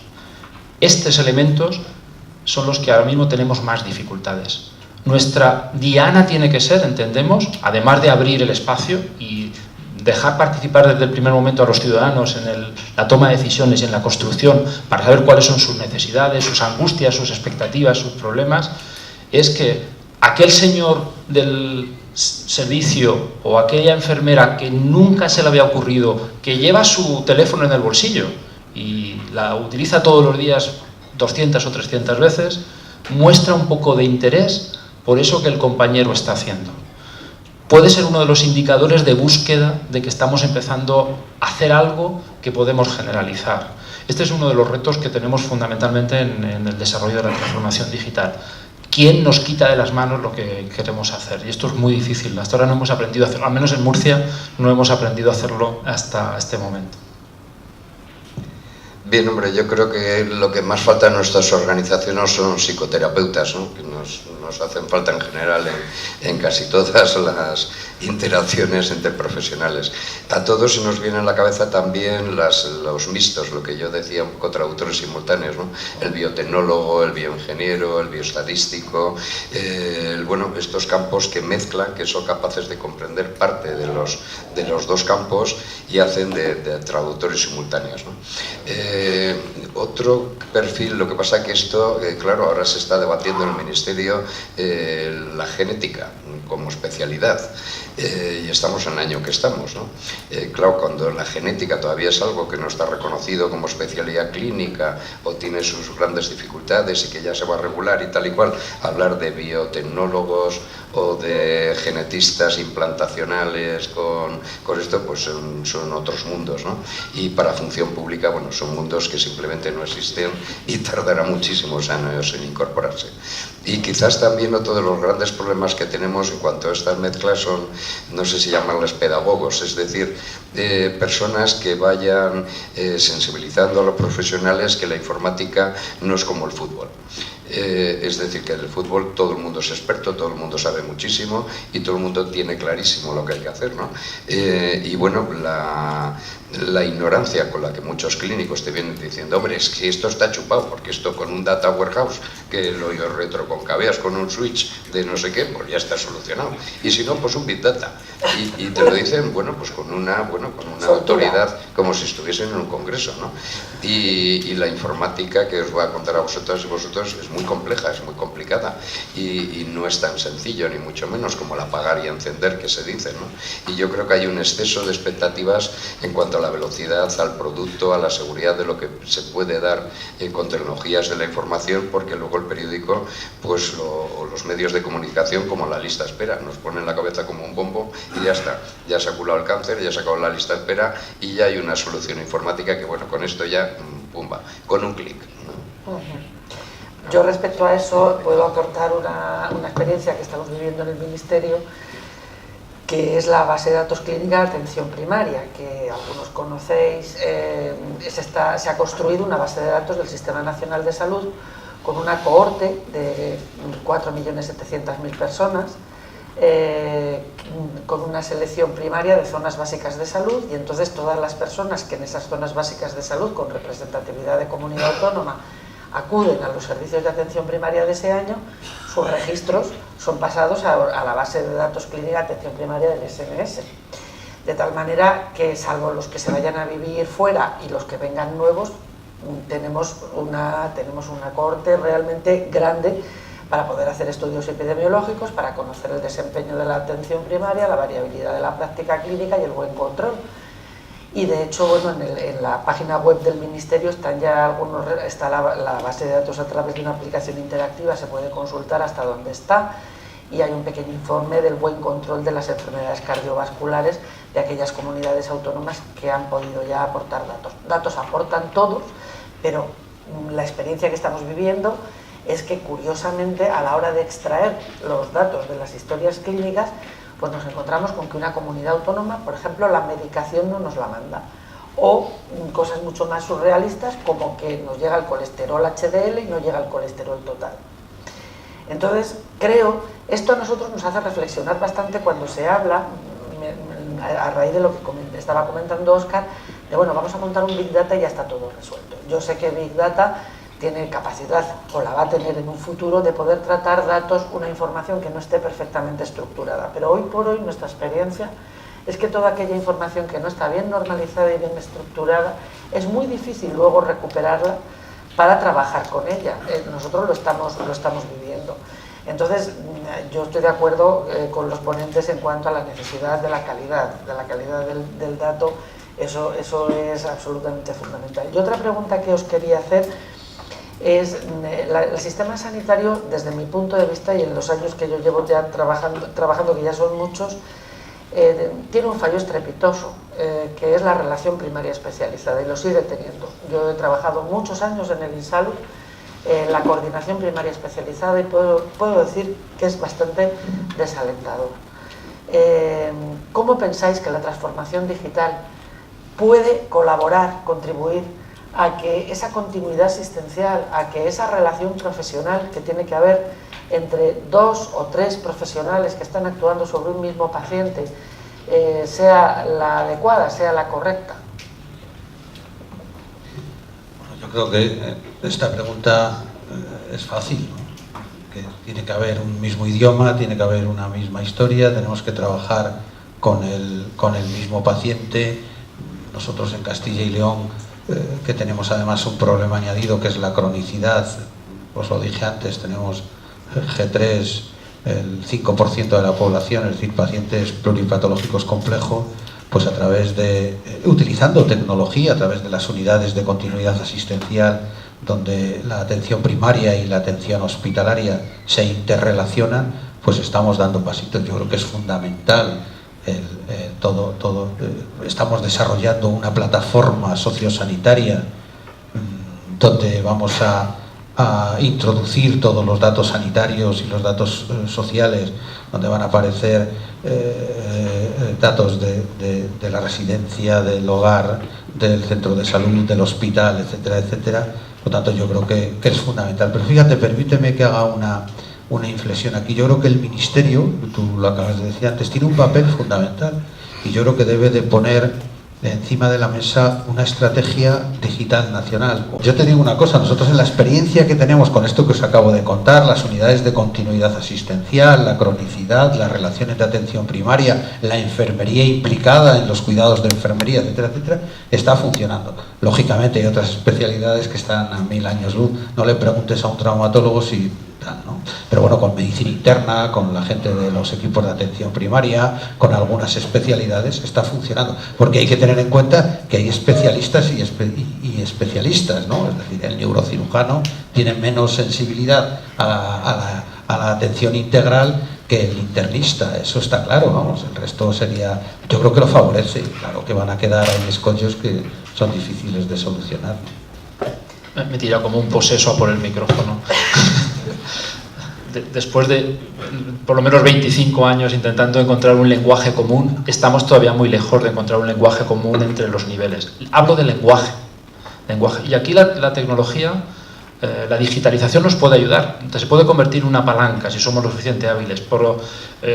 Estos elementos son los que ahora mismo tenemos más dificultades. Nuestra diana tiene que ser, entendemos, además de abrir el espacio y dejar participar desde el primer momento a los ciudadanos en la toma de decisiones y en la construcción para saber cuáles son sus necesidades, sus angustias, sus expectativas, sus problemas, es que aquel señor del servicio o aquella enfermera que nunca se le había ocurrido, que lleva su teléfono en el bolsillo y la utiliza todos los días 200 o 300 veces, muestra un poco de interés por eso que el compañero está haciendo. Puede ser uno de los indicadores de búsqueda de que estamos empezando a hacer algo que podemos generalizar. Este es uno de los retos que tenemos fundamentalmente en el desarrollo de la transformación digital. ¿Quién nos quita de las manos lo que queremos hacer? Y esto es muy difícil. Hasta ahora no hemos aprendido a hacerlo, al menos en Murcia no hemos aprendido a hacerlo hasta este momento. Bien, hombre, yo creo que lo que más falta en nuestras organizaciones son psicoterapeutas, ¿no? Que nos hacen falta en general en casi todas las interacciones entre profesionales. A todos se nos viene a la cabeza también los mixtos, lo que yo decía un poco traductores simultáneos, ¿no? El biotecnólogo, el bioingeniero, el bioestadístico, bueno, estos campos que mezclan, que son capaces de comprender parte de los dos campos y hacen de traductores simultáneos, ¿no? Otro perfil, lo que pasa que esto, claro, ahora se está debatiendo en el Ministerio la genética como especialidad, y estamos en el año que estamos, ¿no? Claro, cuando la genética todavía es algo que no está reconocido como especialidad clínica o tiene sus grandes dificultades y que ya se va a regular y tal y cual, hablar de biotecnólogos o de genetistas implantacionales con esto, pues son otros mundos, ¿no? Y para función pública, bueno, son mundos que simplemente no existen y tardará muchísimos años en incorporarse. Y quizás también otro de los grandes problemas que tenemos en cuanto a estas mezclas son, no sé si llamarlas pedagogos, es decir, personas que vayan sensibilizando a los profesionales que la informática no es como el fútbol. Es decir, que en el fútbol todo el mundo es experto, todo el mundo sabe muchísimo y todo el mundo tiene clarísimo lo que hay que hacer, ¿no? Y bueno, la ignorancia con la que muchos clínicos te vienen diciendo, hombre, es que esto está chupado, porque esto con un data warehouse que lo retroconcaveas con un switch de no sé qué, pues ya está solucionado. Y si no, pues un big data. Y te lo dicen, bueno, pues con una autoridad, como si estuviesen en un congreso, ¿no? Y la informática que os voy a contar a vosotras y vosotros es muy compleja, es muy complicada y no es tan sencillo, ni mucho menos como el apagar y encender que se dice, ¿no? Y yo creo que hay un exceso de expectativas en cuanto a la velocidad, al producto, a la seguridad de lo que se puede dar con tecnologías de la información, porque luego el periódico, pues los medios de comunicación, como la lista de espera, nos ponen la cabeza como un bombo y ya está, ya se ha curado el cáncer, ya se acabó la lista de espera y ya hay una solución informática que, bueno, con esto ya, pumba, con un clic, ¿no? Yo respecto a eso puedo aportar una experiencia que estamos viviendo en el Ministerio, que es la base de datos clínica de atención primaria, que algunos conocéis. Se ha construido una base de datos del Sistema Nacional de Salud con una cohorte de 4.700.000 personas, con una selección primaria de zonas básicas de salud, y entonces todas las personas que en esas zonas básicas de salud, con representatividad de comunidad autónoma, acuden a los servicios de atención primaria de ese año, sus registros son pasados a la base de datos clínica de atención primaria del SMS. De tal manera que, salvo los que se vayan a vivir fuera y los que vengan nuevos, tenemos una cohorte realmente grande para poder hacer estudios epidemiológicos, para conocer el desempeño de la atención primaria, la variabilidad de la práctica clínica y el buen control. Y de hecho, bueno, en la página web del Ministerio está la base de datos a través de una aplicación interactiva, se puede consultar hasta dónde está, y hay un pequeño informe del buen control de las enfermedades cardiovasculares de aquellas comunidades autónomas que han podido ya aportar datos. Datos aportan todos, pero la experiencia que estamos viviendo es que, curiosamente, a la hora de extraer los datos de las historias clínicas, pues nos encontramos con que una comunidad autónoma, por ejemplo, la medicación no nos la manda, o cosas mucho más surrealistas, como que nos llega el colesterol HDL y no llega el colesterol total. Entonces, esto a nosotros nos hace reflexionar bastante cuando se habla, a raíz de lo que estaba comentando Óscar, de bueno, vamos a montar un Big Data y ya está todo resuelto. Yo sé que Big Data tiene capacidad, o la va a tener en un futuro, de poder tratar datos, una información que no esté perfectamente estructurada, pero hoy por hoy nuestra experiencia es que toda aquella información que no está bien normalizada y bien estructurada, es muy difícil luego recuperarla para trabajar con ella. Nosotros lo estamos viviendo. Entonces, yo estoy de acuerdo con los ponentes en cuanto a la necesidad de la calidad del dato. Eso es absolutamente fundamental. Y otra pregunta que os quería hacer es, el sistema sanitario, desde mi punto de vista y en los años que yo llevo ya trabajando, que ya son muchos, tiene un fallo estrepitoso, que es la relación primaria especializada, y lo sigue teniendo. Yo he trabajado muchos años en el INSALUD, la coordinación primaria especializada, y puedo decir que es bastante desalentador. ¿Cómo pensáis que la transformación digital puede contribuir a que esa continuidad asistencial, a que esa relación profesional que tiene que haber entre 2 o 3 profesionales que están actuando sobre un mismo paciente sea la adecuada, sea la correcta? Bueno, yo creo que esta pregunta es fácil, ¿no? Que tiene que haber un mismo idioma, tiene que haber una misma historia, tenemos que trabajar con el mismo paciente. Nosotros en Castilla y León, que tenemos además un problema añadido que es la cronicidad, os lo dije antes, tenemos G3, el 5% de la población, es decir, pacientes pluripatológicos complejos, pues a través de, utilizando tecnología, a través de las unidades de continuidad asistencial, donde la atención primaria y la atención hospitalaria se interrelacionan, pues estamos dando pasitos. Yo creo que es fundamental estamos desarrollando una plataforma sociosanitaria donde vamos a introducir todos los datos sanitarios y los datos sociales, donde van a aparecer datos de la residencia, del hogar, del centro de salud, del hospital, etcétera, etcétera. Por lo tanto, yo creo que es fundamental. Pero fíjate, permíteme que haga una inflexión aquí. Yo creo que el Ministerio, tú lo acabas de decir antes, tiene un papel fundamental y yo creo que debe de poner encima de la mesa una estrategia digital nacional. Yo te digo una cosa, nosotros en la experiencia que tenemos con esto que os acabo de contar, las unidades de continuidad asistencial, la cronicidad, las relaciones de atención primaria, la enfermería implicada en los cuidados de enfermería, etcétera, etcétera, está funcionando. Lógicamente hay otras especialidades que están a 1000 años luz. No le preguntes a un traumatólogo si ¿no? Pero bueno, con medicina interna, con la gente de los equipos de atención primaria, con algunas especialidades está funcionando, porque hay que tener en cuenta que hay especialistas y especialistas, ¿no? Es decir, el neurocirujano tiene menos sensibilidad a la atención integral que el internista, eso está claro, vamos, el resto sería, yo creo que lo favorece, claro que van a quedar ahí escollos que son difíciles de solucionar, ¿no? Me tira como un poseso a por el micrófono. Después de por lo menos 25 años intentando encontrar un lenguaje común, estamos todavía muy lejos de encontrar un lenguaje común entre los niveles. Hablo de lenguaje. Y aquí la tecnología, la digitalización nos puede ayudar. Se puede convertir en una palanca si somos lo suficientemente hábiles. Pero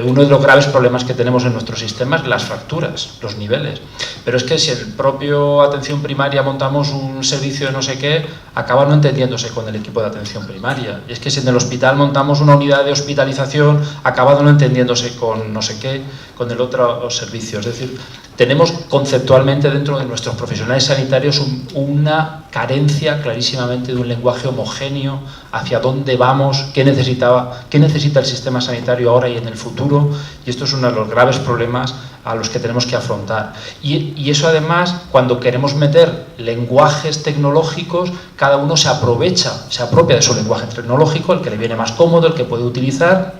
uno de los graves problemas que tenemos en nuestro sistema es las fracturas, los niveles. Pero es que si en el propio atención primaria montamos un servicio de no sé qué, acaba no entendiéndose con el equipo de atención primaria. Y es que si en el hospital montamos una unidad de hospitalización, acaba no entendiéndose con no sé qué, con el otro servicio. Es decir, tenemos conceptualmente dentro de nuestros profesionales sanitarios una carencia clarísimamente de un lenguaje homogéneo hacia dónde vamos, qué necesita el sistema sanitario ahora y en el futuro, y esto es uno de los graves problemas a los que tenemos que afrontar. Y eso además, cuando queremos meter lenguajes tecnológicos, cada uno se apropia de su lenguaje tecnológico, el que le viene más cómodo, el que puede utilizar,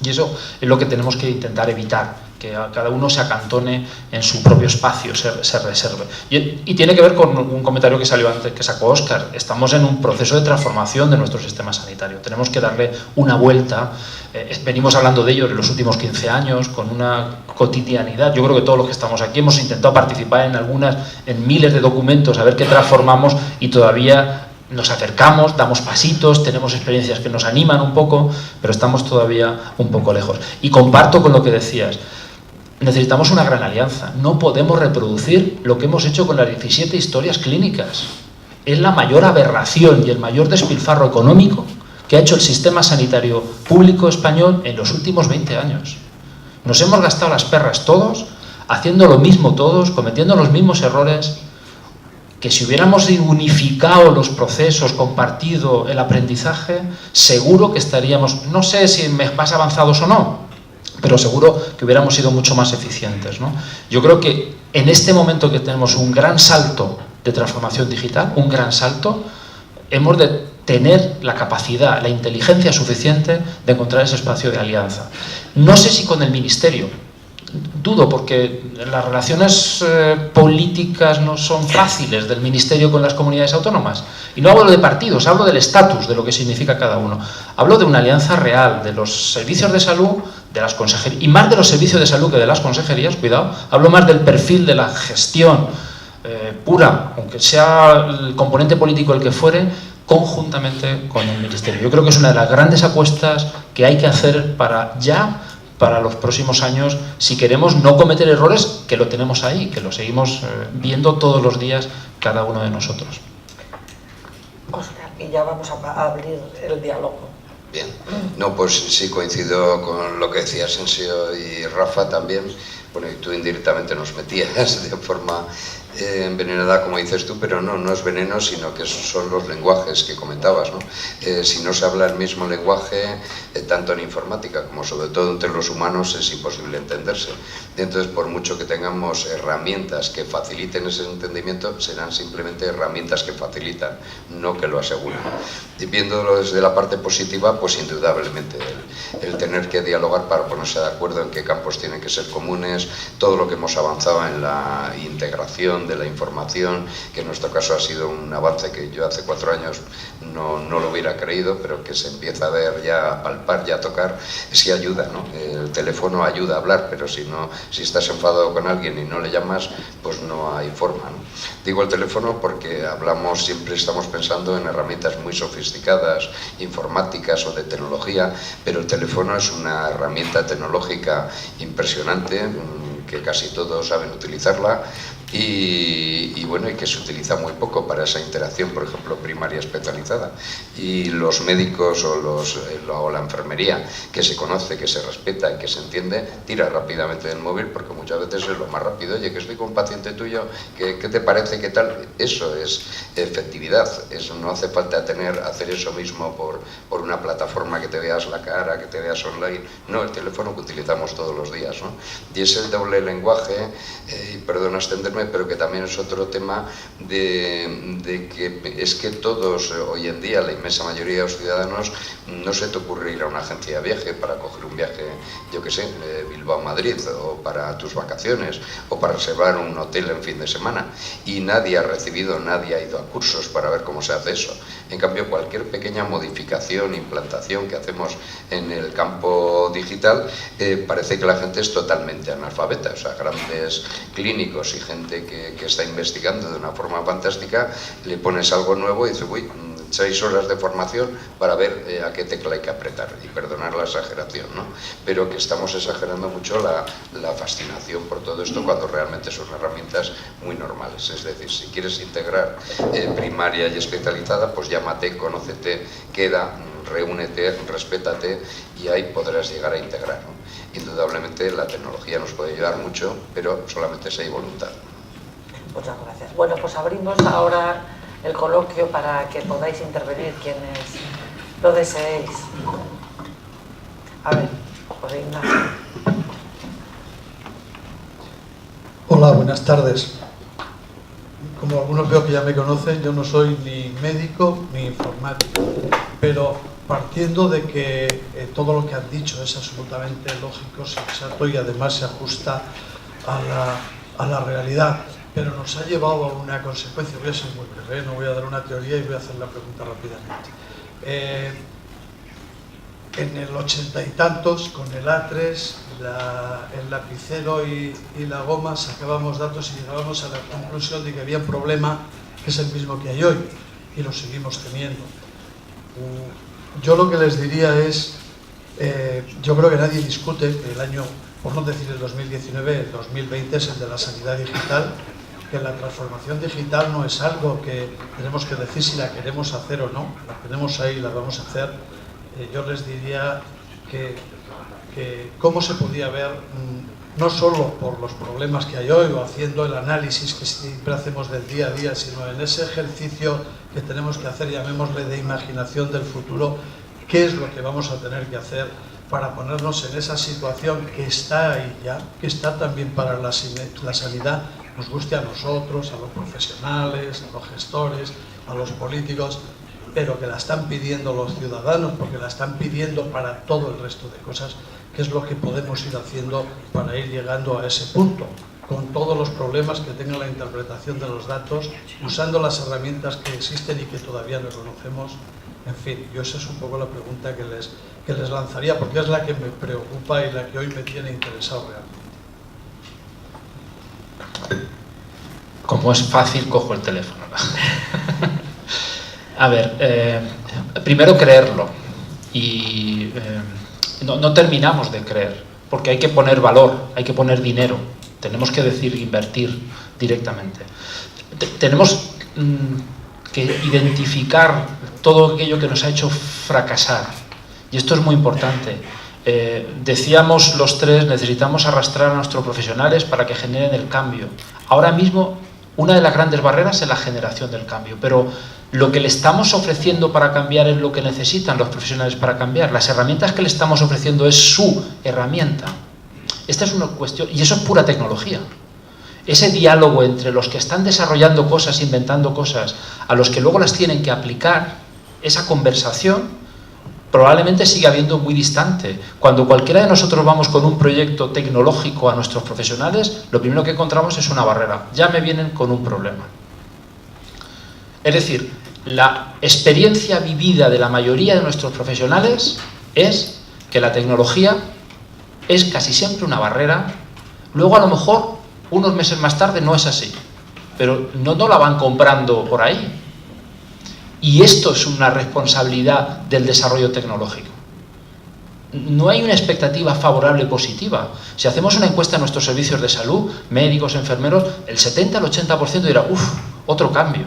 y eso es lo que tenemos que intentar evitar, que cada uno se acantone en su propio espacio, se reserve. Y tiene que ver con un comentario que salió antes, que sacó Óscar. Estamos en un proceso de transformación de nuestro sistema sanitario. Tenemos que darle una vuelta. Venimos hablando de ello en los últimos 15 años, con una cotidianidad. Yo creo que todos los que estamos aquí hemos intentado participar en miles de documentos, a ver qué transformamos, y todavía nos acercamos, damos pasitos, tenemos experiencias que nos animan un poco, pero estamos todavía un poco lejos. Y comparto con lo que decías. Necesitamos una gran alianza. No podemos reproducir lo que hemos hecho con las 17 historias clínicas. Es la mayor aberración y el mayor despilfarro económico que ha hecho el sistema sanitario público español en los últimos 20 años. Nos hemos gastado las perras todos, haciendo lo mismo todos, cometiendo los mismos errores, que si hubiéramos unificado los procesos, compartido el aprendizaje, seguro que estaríamos, no sé si más avanzados o no, pero seguro que hubiéramos sido mucho más eficientes, ¿no? Yo creo que en este momento que tenemos un gran salto de transformación digital, un gran salto, hemos de tener la capacidad, la inteligencia suficiente de encontrar ese espacio de alianza. No sé si con el Ministerio, dudo, porque las relaciones políticas no son fáciles del Ministerio con las comunidades autónomas. Y no hablo de partidos, hablo del estatus, de lo que significa cada uno. Hablo de una alianza real, de los servicios de salud, de las consejerías, y más de los servicios de salud que de las consejerías, cuidado, hablo más del perfil de la gestión pura, aunque sea el componente político el que fuere, conjuntamente con el Ministerio. Yo creo que es una de las grandes apuestas que hay que hacer para los próximos años, si queremos no cometer errores, que lo tenemos ahí, que lo seguimos viendo todos los días cada uno de nosotros. Óscar, y ya vamos a abrir el diálogo. Bien, no, pues sí coincido con lo que decía Asensio y Rafa también. Bueno, y tú indirectamente nos metías de forma envenenada, como dices tú, pero no es veneno, sino que son los lenguajes que comentabas, ¿no? Si no se habla el mismo lenguaje, tanto en informática como sobre todo entre los humanos, es imposible entenderse. Entonces, por mucho que tengamos herramientas que faciliten ese entendimiento, serán simplemente herramientas que facilitan, no que lo aseguran. Y viéndolo desde la parte positiva, pues indudablemente el tener que dialogar para ponerse de acuerdo en qué campos tienen que ser comunes, todo lo que hemos avanzado en la integración de la información, que en nuestro caso ha sido un avance que yo hace 4 años no lo hubiera creído, pero que se empieza a ver ya, a palpar, ya a tocar, sí ayuda, ¿no? El teléfono ayuda a hablar, pero si estás enfadado con alguien y no le llamas, pues no hay forma, ¿no? Digo el teléfono porque siempre estamos pensando en herramientas muy sofisticadas, informáticas o de tecnología, pero el teléfono es una herramienta tecnológica impresionante, que casi todos saben utilizarla, y bueno, y que se utiliza muy poco para esa interacción, por ejemplo, primaria especializada. Y los médicos o la enfermería, que se conoce, que se respeta y que se entiende, tira rápidamente del móvil, porque muchas veces es lo más rápido. Oye, que estoy con un paciente tuyo, ¿qué te parece? ¿Qué tal? Eso es efectividad. Eso no hace falta hacer eso mismo por una plataforma que te veas la cara, que te veas online. No, el teléfono que utilizamos todos los días, ¿no? Y es el doble lenguaje, y perdona extenderme, pero que también es otro tema de que es que todos hoy en día, la inmensa mayoría de los ciudadanos, no se te ocurre ir a una agencia de viaje para coger un viaje, yo que sé, de Bilbao-Madrid, o para tus vacaciones, o para reservar un hotel en fin de semana, y nadie ha ido a cursos para ver cómo se hace eso. En cambio, cualquier pequeña modificación, implantación que hacemos en el campo digital, parece que la gente es totalmente analfabeta. O sea, grandes clínicos y gente que está investigando de una forma fantástica, le pones algo nuevo y dices, uy, 6 horas de formación para ver a qué tecla hay que apretar, y perdonar la exageración, ¿no? Pero que estamos exagerando mucho la fascinación por todo esto, cuando realmente son herramientas muy normales. Es decir, si quieres integrar primaria y especializada, pues llámate, conócete, queda, reúnete, respétate, y ahí podrás llegar a integrar, ¿no? Indudablemente la tecnología nos puede ayudar mucho, pero solamente si hay voluntad. Muchas gracias. Bueno, pues abrimos ahora el coloquio para que podáis intervenir quienes lo deseéis. A ver, José Ignacio. Hola, buenas tardes. Como algunos veo que ya me conocen, yo no soy ni médico ni informático, pero partiendo de que todo lo que han dicho es absolutamente lógico, sensato y además se ajusta a la realidad, pero nos ha llevado a una consecuencia. Voy a ser muy breve, no voy a dar una teoría y voy a hacer la pregunta rápidamente. En el 80 y tantos, con el A3, el lapicero y la goma, sacábamos datos y llegábamos a la conclusión de que había un problema que es el mismo que hay hoy, y lo seguimos teniendo. Yo lo que les diría es, yo creo que nadie discute que el año, por no decir el 2019, el 2020 es el de la sanidad digital, que la transformación digital no es algo que tenemos que decir si la queremos hacer o no, la tenemos ahí, la vamos a hacer. Yo les diría que cómo se podía ver, no solo por los problemas que hay hoy o haciendo el análisis que siempre hacemos del día a día, sino en ese ejercicio que tenemos que hacer, llamémosle de imaginación del futuro, qué es lo que vamos a tener que hacer para ponernos en esa situación que está ahí ya, que está también para la sanidad, nos guste a nosotros, a los profesionales, a los gestores, a los políticos, pero que la están pidiendo los ciudadanos, porque la están pidiendo para todo el resto de cosas, que es lo que podemos ir haciendo para ir llegando a ese punto, con todos los problemas que tenga la interpretación de los datos, usando las herramientas que existen y que todavía no conocemos. En fin, yo esa es un poco la pregunta que les lanzaría, porque es la que me preocupa y la que hoy me tiene interesado realmente. como es fácil, cojo el teléfono. A ver, primero creerlo. Y no terminamos de creer, porque hay que poner valor, hay que poner dinero. Tenemos que decir invertir directamente. Tenemos que identificar todo aquello que nos ha hecho fracasar. Y esto es muy importante. Decíamos los tres, necesitamos arrastrar a nuestros profesionales para que generen el cambio. Ahora mismo, una de las grandes barreras es la generación del cambio, pero lo que le estamos ofreciendo para cambiar es lo que necesitan los profesionales para cambiar. Las herramientas que le estamos ofreciendo es su herramienta. Esta es una cuestión, y eso es pura tecnología. Ese diálogo entre los que están desarrollando cosas, inventando cosas, a los que luego las tienen que aplicar, esa conversación probablemente sigue habiendo muy distante. Cuando cualquiera de nosotros vamos con un proyecto tecnológico a nuestros profesionales, lo primero que encontramos es una barrera. Ya me vienen con un problema. Es decir, la experiencia vivida de la mayoría de nuestros profesionales es que la tecnología es casi siempre una barrera. Luego, a lo mejor, unos meses más tarde no es así, pero no la van comprando por ahí. Y esto es una responsabilidad del desarrollo tecnológico. No hay una expectativa favorable positiva. Si hacemos una encuesta en nuestros servicios de salud, médicos, enfermeros, el 70 al 80% dirá, otro cambio,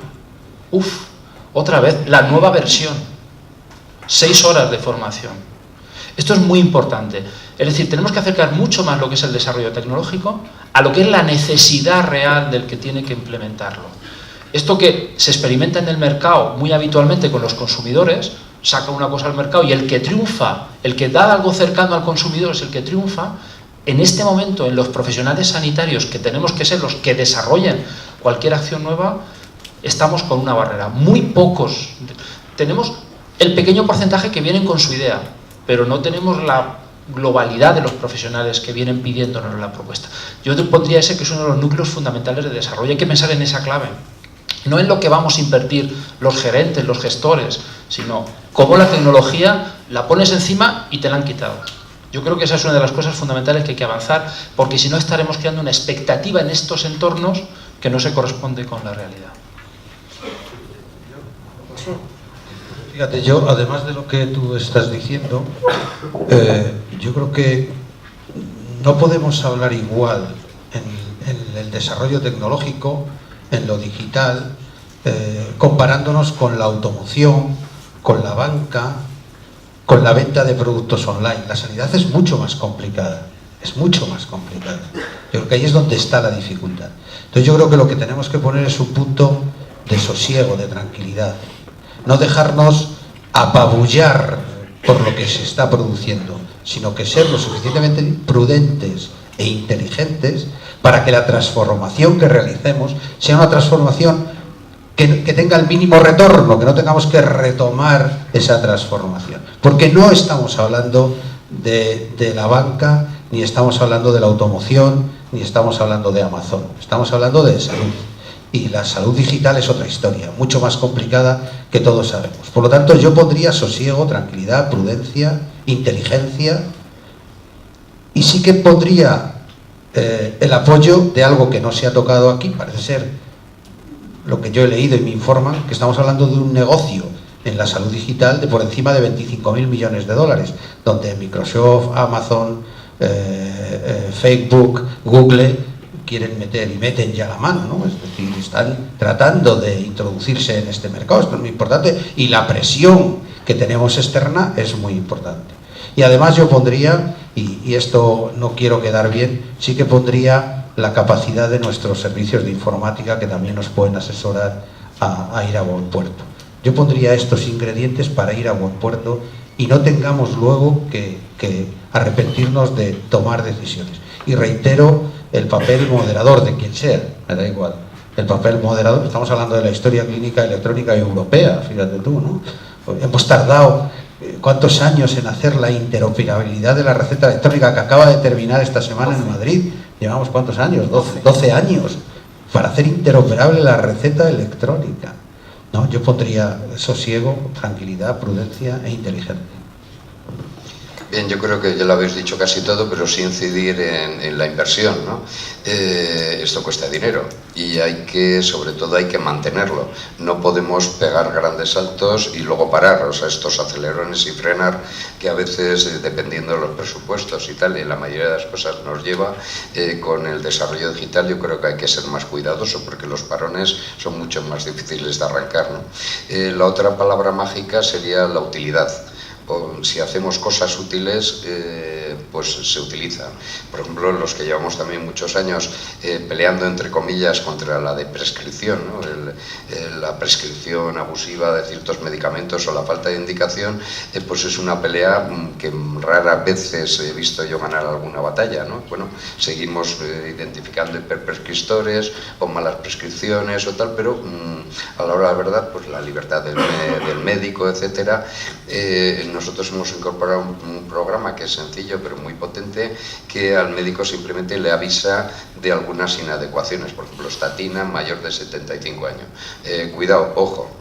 otra vez, la nueva versión, 6 horas de formación. Esto es muy importante. Es decir, tenemos que acercar mucho más lo que es el desarrollo tecnológico a lo que es la necesidad real del que tiene que implementarlo. Esto que se experimenta en el mercado muy habitualmente con los consumidores, saca una cosa al mercado y el que triunfa, el que da algo cercano al consumidor es el que triunfa. En este momento, en los profesionales sanitarios, que tenemos que ser los que desarrollen cualquier acción nueva, estamos con una barrera. Muy pocos. Tenemos el pequeño porcentaje que vienen con su idea, pero no tenemos la globalidad de los profesionales que vienen pidiéndonos la propuesta. Yo te pondría ese que es uno de los núcleos fundamentales de desarrollo. Hay que pensar en esa clave. No en lo que vamos a invertir los gerentes, los gestores, sino cómo la tecnología la pones encima y te la han quitado. Yo creo que esa es una de las cosas fundamentales que hay que avanzar, porque si no estaremos creando una expectativa en estos entornos que no se corresponde con la realidad. Fíjate, yo, además de lo que tú estás diciendo, yo creo que no podemos hablar igual en el desarrollo tecnológico, en lo digital, comparándonos con la automoción, con la banca, con la venta de productos online. La sanidad es mucho más complicada, es mucho más complicada. Yo creo que ahí es donde está la dificultad. Entonces yo creo que lo que tenemos que poner es un punto de sosiego, de tranquilidad. No dejarnos apabullar por lo que se está produciendo, sino que ser lo suficientemente prudentes e inteligentes para que la transformación que realicemos sea una transformación que tenga el mínimo retorno, que no tengamos que retomar esa transformación. Porque no estamos hablando de la banca, ni estamos hablando de la automoción, ni estamos hablando de Amazon. Estamos hablando de salud. Y la salud digital es otra historia, mucho más complicada que todos sabemos. Por lo tanto, yo pondría sosiego, tranquilidad, prudencia, inteligencia, y sí que pondría el apoyo de algo que no se ha tocado aquí. Parece ser, lo que yo he leído y me informan, que estamos hablando de un negocio en la salud digital de por encima de 25.000 millones de dólares, donde Microsoft, Amazon, Facebook, Google quieren meter y meten ya la mano, ¿no? Es decir, están tratando de introducirse en este mercado. Esto es muy importante, y la presión que tenemos externa es muy importante. Y además yo pondría, y esto no quiero quedar bien, sí que pondría la capacidad de nuestros servicios de informática, que también nos pueden asesorar a ir a buen puerto. Yo pondría estos ingredientes para ir a buen puerto y no tengamos luego que arrepentirnos de tomar decisiones. Y reitero el papel moderador de quien sea, me da igual. El papel moderador, estamos hablando de la historia clínica electrónica europea, fíjate tú, ¿no? Hemos tardado ¿cuántos años en hacer la interoperabilidad de la receta electrónica que acaba de terminar esta semana en Madrid? Llevamos ¿cuántos años? 12 años para hacer interoperable la receta electrónica. No, yo pondría sosiego, tranquilidad, prudencia e inteligencia. Bien, yo creo que ya lo habéis dicho casi todo, pero sí incidir en la inversión, ¿no? Esto cuesta dinero y sobre todo hay que mantenerlo. No podemos pegar grandes saltos y luego parar, o sea, estos acelerones y frenar, que a veces, dependiendo de los presupuestos y tal, y la mayoría de las cosas nos lleva, con el desarrollo digital yo creo que hay que ser más cuidadoso porque los parones son mucho más difíciles de arrancar, ¿no? La otra palabra mágica sería la utilidad. O si hacemos cosas útiles, pues se utilizan. Por ejemplo, los que llevamos también muchos años peleando, entre comillas, contra la de prescripción, ¿no? La prescripción abusiva de ciertos medicamentos o la falta de indicación, pues es una pelea que raras veces he visto yo ganar alguna batalla, ¿no? Bueno, seguimos identificando hiperprescriptores o malas prescripciones o tal, pero a la hora de la verdad, pues la libertad del médico, etcétera. Nosotros hemos incorporado un programa que es sencillo pero muy potente, que al médico simplemente le avisa de algunas inadecuaciones. Por ejemplo, estatina, mayor de 75 años. Cuidado, ojo,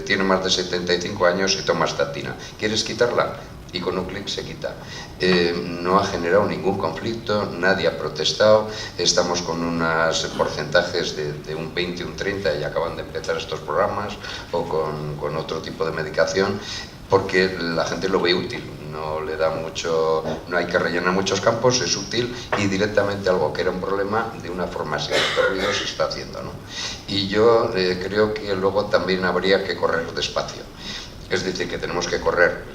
tiene más de 75 años y toma estatina. ¿Quieres quitarla? Y con un clic se quita. No ha generado ningún conflicto, nadie ha protestado, estamos con unos porcentajes de un 20 y un 30 y acaban de empezar estos programas, o con otro tipo de medicación, porque la gente lo ve útil, no le da mucho, no hay que rellenar muchos campos, es útil y directamente algo que era un problema de una forma sin recorrido se está haciendo, ¿no? Y yo creo que luego también habría que correr despacio, es decir, que tenemos que correr.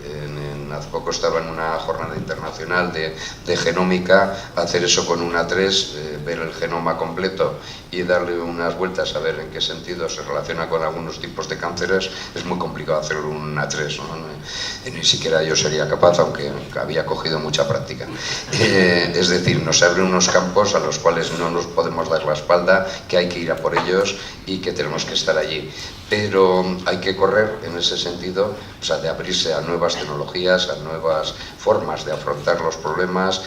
Hace poco estaba en una jornada internacional de genómica. Hacer eso con un A3, ver el genoma completo y darle unas vueltas a ver en qué sentido se relaciona con algunos tipos de cánceres, es muy complicado hacerlo en un A3, ¿no? Ni siquiera yo sería capaz, aunque había cogido mucha práctica. Es decir, nos abre unos campos a los cuales no nos podemos dar la espalda, que hay que ir a por ellos y que tenemos que estar allí. Pero hay que correr en ese sentido, o sea, de abrirse a nuevas tecnologías, a nuevas formas de afrontar los problemas,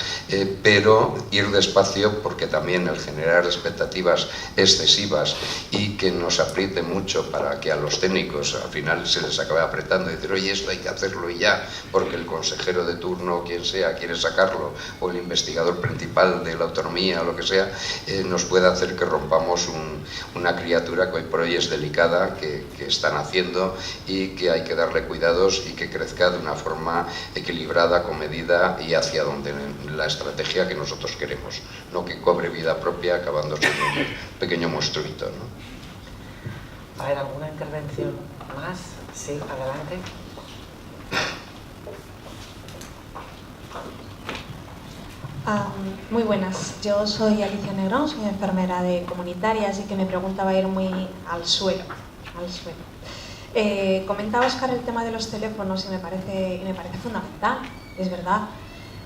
pero ir despacio, porque también el generar expectativas excesivas y que nos apriete mucho para que a los técnicos al final se les acabe apretando y decir, oye, esto hay que hacerlo y ya, porque el consejero de turno o quien sea quiere sacarlo, o el investigador principal de la autonomía o lo que sea, nos puede hacer que rompamos una criatura que hoy por hoy es delicada, que están haciendo y que hay que darle cuidados y que crezca de una forma equilibrada, comedida y hacia donde la estrategia que nosotros queremos, no que cobre vida propia acabando siendo un pequeño monstruito, ¿no? A ver, ¿alguna intervención más? Sí, adelante. Muy buenas, yo soy Alicia Negrón, soy enfermera de comunitaria, así que mi pregunta va a ir muy al suelo. Comentaba Óscar el tema de los teléfonos y me parece fundamental, es verdad.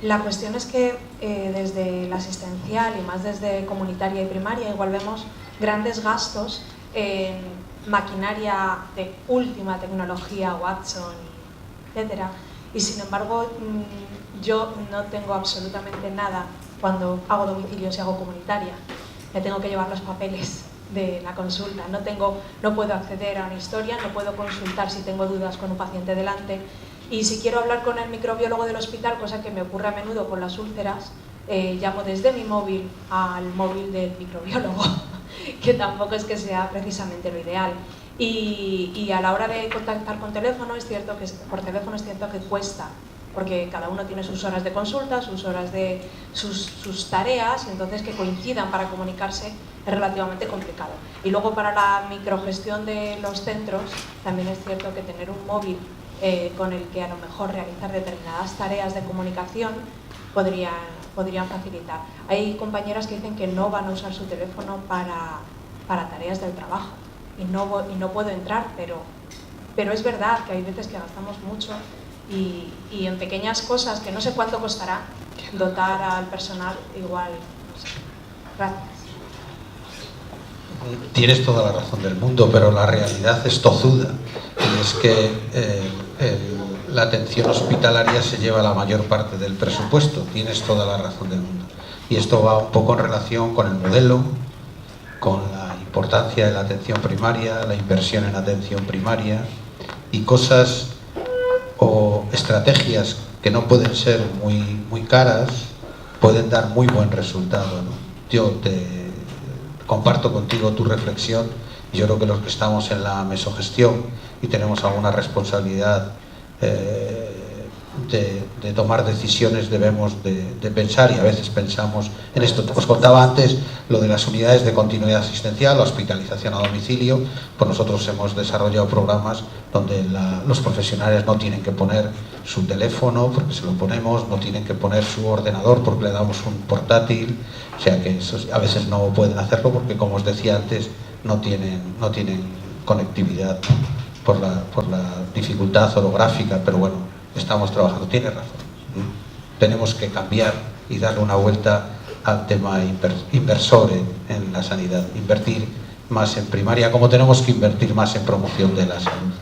La cuestión es que desde la asistencial y más desde comunitaria y primaria igual vemos grandes gastos en maquinaria de última tecnología, Watson, etcétera, y sin embargo yo no tengo absolutamente nada cuando hago domicilios y hago comunitaria. Me tengo que llevar los papeles de la consulta, no puedo acceder a una historia, no puedo consultar si tengo dudas con un paciente delante, y si quiero hablar con el microbiólogo del hospital, cosa que me ocurre a menudo con las úlceras, llamo desde mi móvil al móvil del microbiólogo, que tampoco es que sea precisamente lo ideal. Y a la hora de contactar por teléfono es cierto que cuesta, porque cada uno tiene sus horas de consulta, sus horas de sus tareas, y entonces que coincidan para comunicarse es relativamente complicado. Y luego para la microgestión de los centros también es cierto que tener un móvil con el que a lo mejor realizar determinadas tareas de comunicación podrían facilitar. Hay compañeras que dicen que no van a usar su teléfono para tareas del trabajo y no puedo entrar, pero es verdad que hay veces que gastamos mucho y en pequeñas cosas que no sé cuánto costará dotar al personal igual, no sé. Gracias. Tienes toda la razón del mundo, pero la realidad es tozuda, y es que la atención hospitalaria se lleva la mayor parte del presupuesto. Tienes toda la razón del mundo, y esto va un poco en relación con el modelo, con la importancia de la atención primaria, la inversión en atención primaria y cosas o estrategias que que no pueden ser muy caras, pueden dar muy buen resultado, ¿no? Yo comparto contigo tu reflexión. Yo creo que los que estamos en la mesogestión y tenemos alguna responsabilidad de tomar decisiones, debemos de pensar, y a veces pensamos en esto. Os contaba antes lo de las unidades de continuidad asistencial, la hospitalización a domicilio. Pues nosotros hemos desarrollado programas donde los profesionales no tienen que poner su teléfono porque se lo ponemos, no tienen que poner su ordenador porque le damos un portátil, o sea que eso, a veces no pueden hacerlo porque, como os decía antes, no tienen conectividad por la dificultad orográfica, pero bueno, estamos trabajando. Tiene razón. Tenemos que cambiar y darle una vuelta al tema inversor en la sanidad, invertir más en primaria, como tenemos que invertir más en promoción de la salud.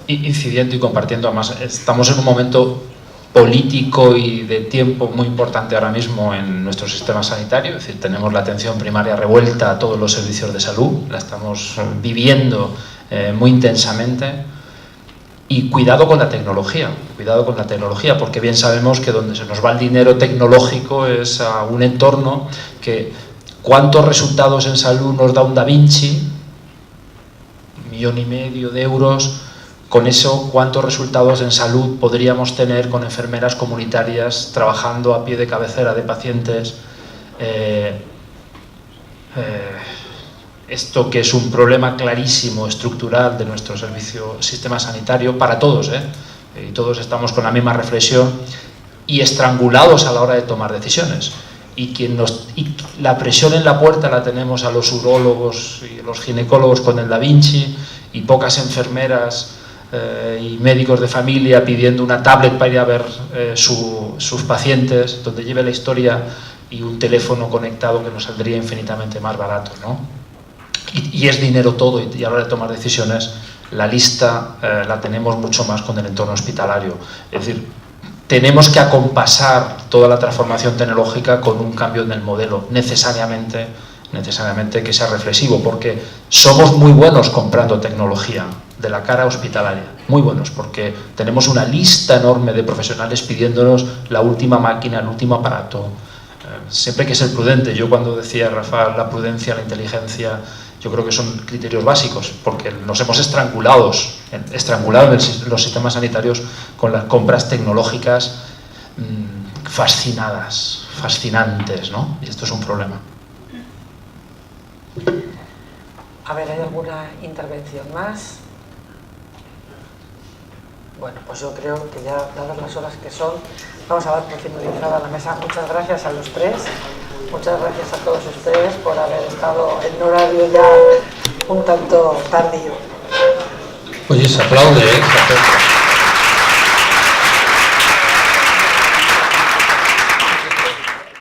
Incidiendo y compartiendo, además, estamos en un momento político y de tiempo muy importante ahora mismo en nuestro sistema sanitario. Es decir, tenemos la atención primaria revuelta a todos los servicios de salud, la estamos viviendo muy intensamente. Y cuidado con la tecnología, porque bien sabemos que donde se nos va el dinero tecnológico es a un entorno que cuántos resultados en salud nos da un Da Vinci, 1,5 millones de euros. Con eso, ¿cuántos resultados en salud podríamos tener con enfermeras comunitarias trabajando a pie de cabecera de pacientes? Esto que es un problema clarísimo, estructural de nuestro sistema sanitario, para todos, y todos estamos con la misma reflexión y estrangulados a la hora de tomar decisiones. Y la presión en la puerta la tenemos a los urólogos y los ginecólogos con el Da Vinci, y pocas enfermeras y médicos de familia pidiendo una tablet para ir a ver sus pacientes, donde lleve la historia, y un teléfono conectado que nos saldría infinitamente más barato, ¿no? Y es dinero todo, y a la hora de tomar decisiones la lista la tenemos mucho más con el entorno hospitalario. Es decir, tenemos que acompasar toda la transformación tecnológica con un cambio en el modelo, necesariamente que sea reflexivo, porque somos muy buenos comprando tecnología de la cara hospitalaria, muy buenos, porque tenemos una lista enorme de profesionales pidiéndonos la última máquina, el último aparato. Siempre hay que ser prudente. Yo, cuando decía Rafa, la prudencia, la inteligencia, yo creo que son criterios básicos, porque nos hemos estrangulado en los sistemas sanitarios con las compras tecnológicas fascinantes, ¿no? Y esto es un problema. A ver, ¿hay alguna intervención más? Bueno, pues yo creo que ya, dadas las horas que son, vamos a dar por finalizada la mesa. Muchas gracias a los tres, muchas gracias a todos ustedes por haber estado en un horario ya un tanto tardío. Oye, se aplaude, ¿eh?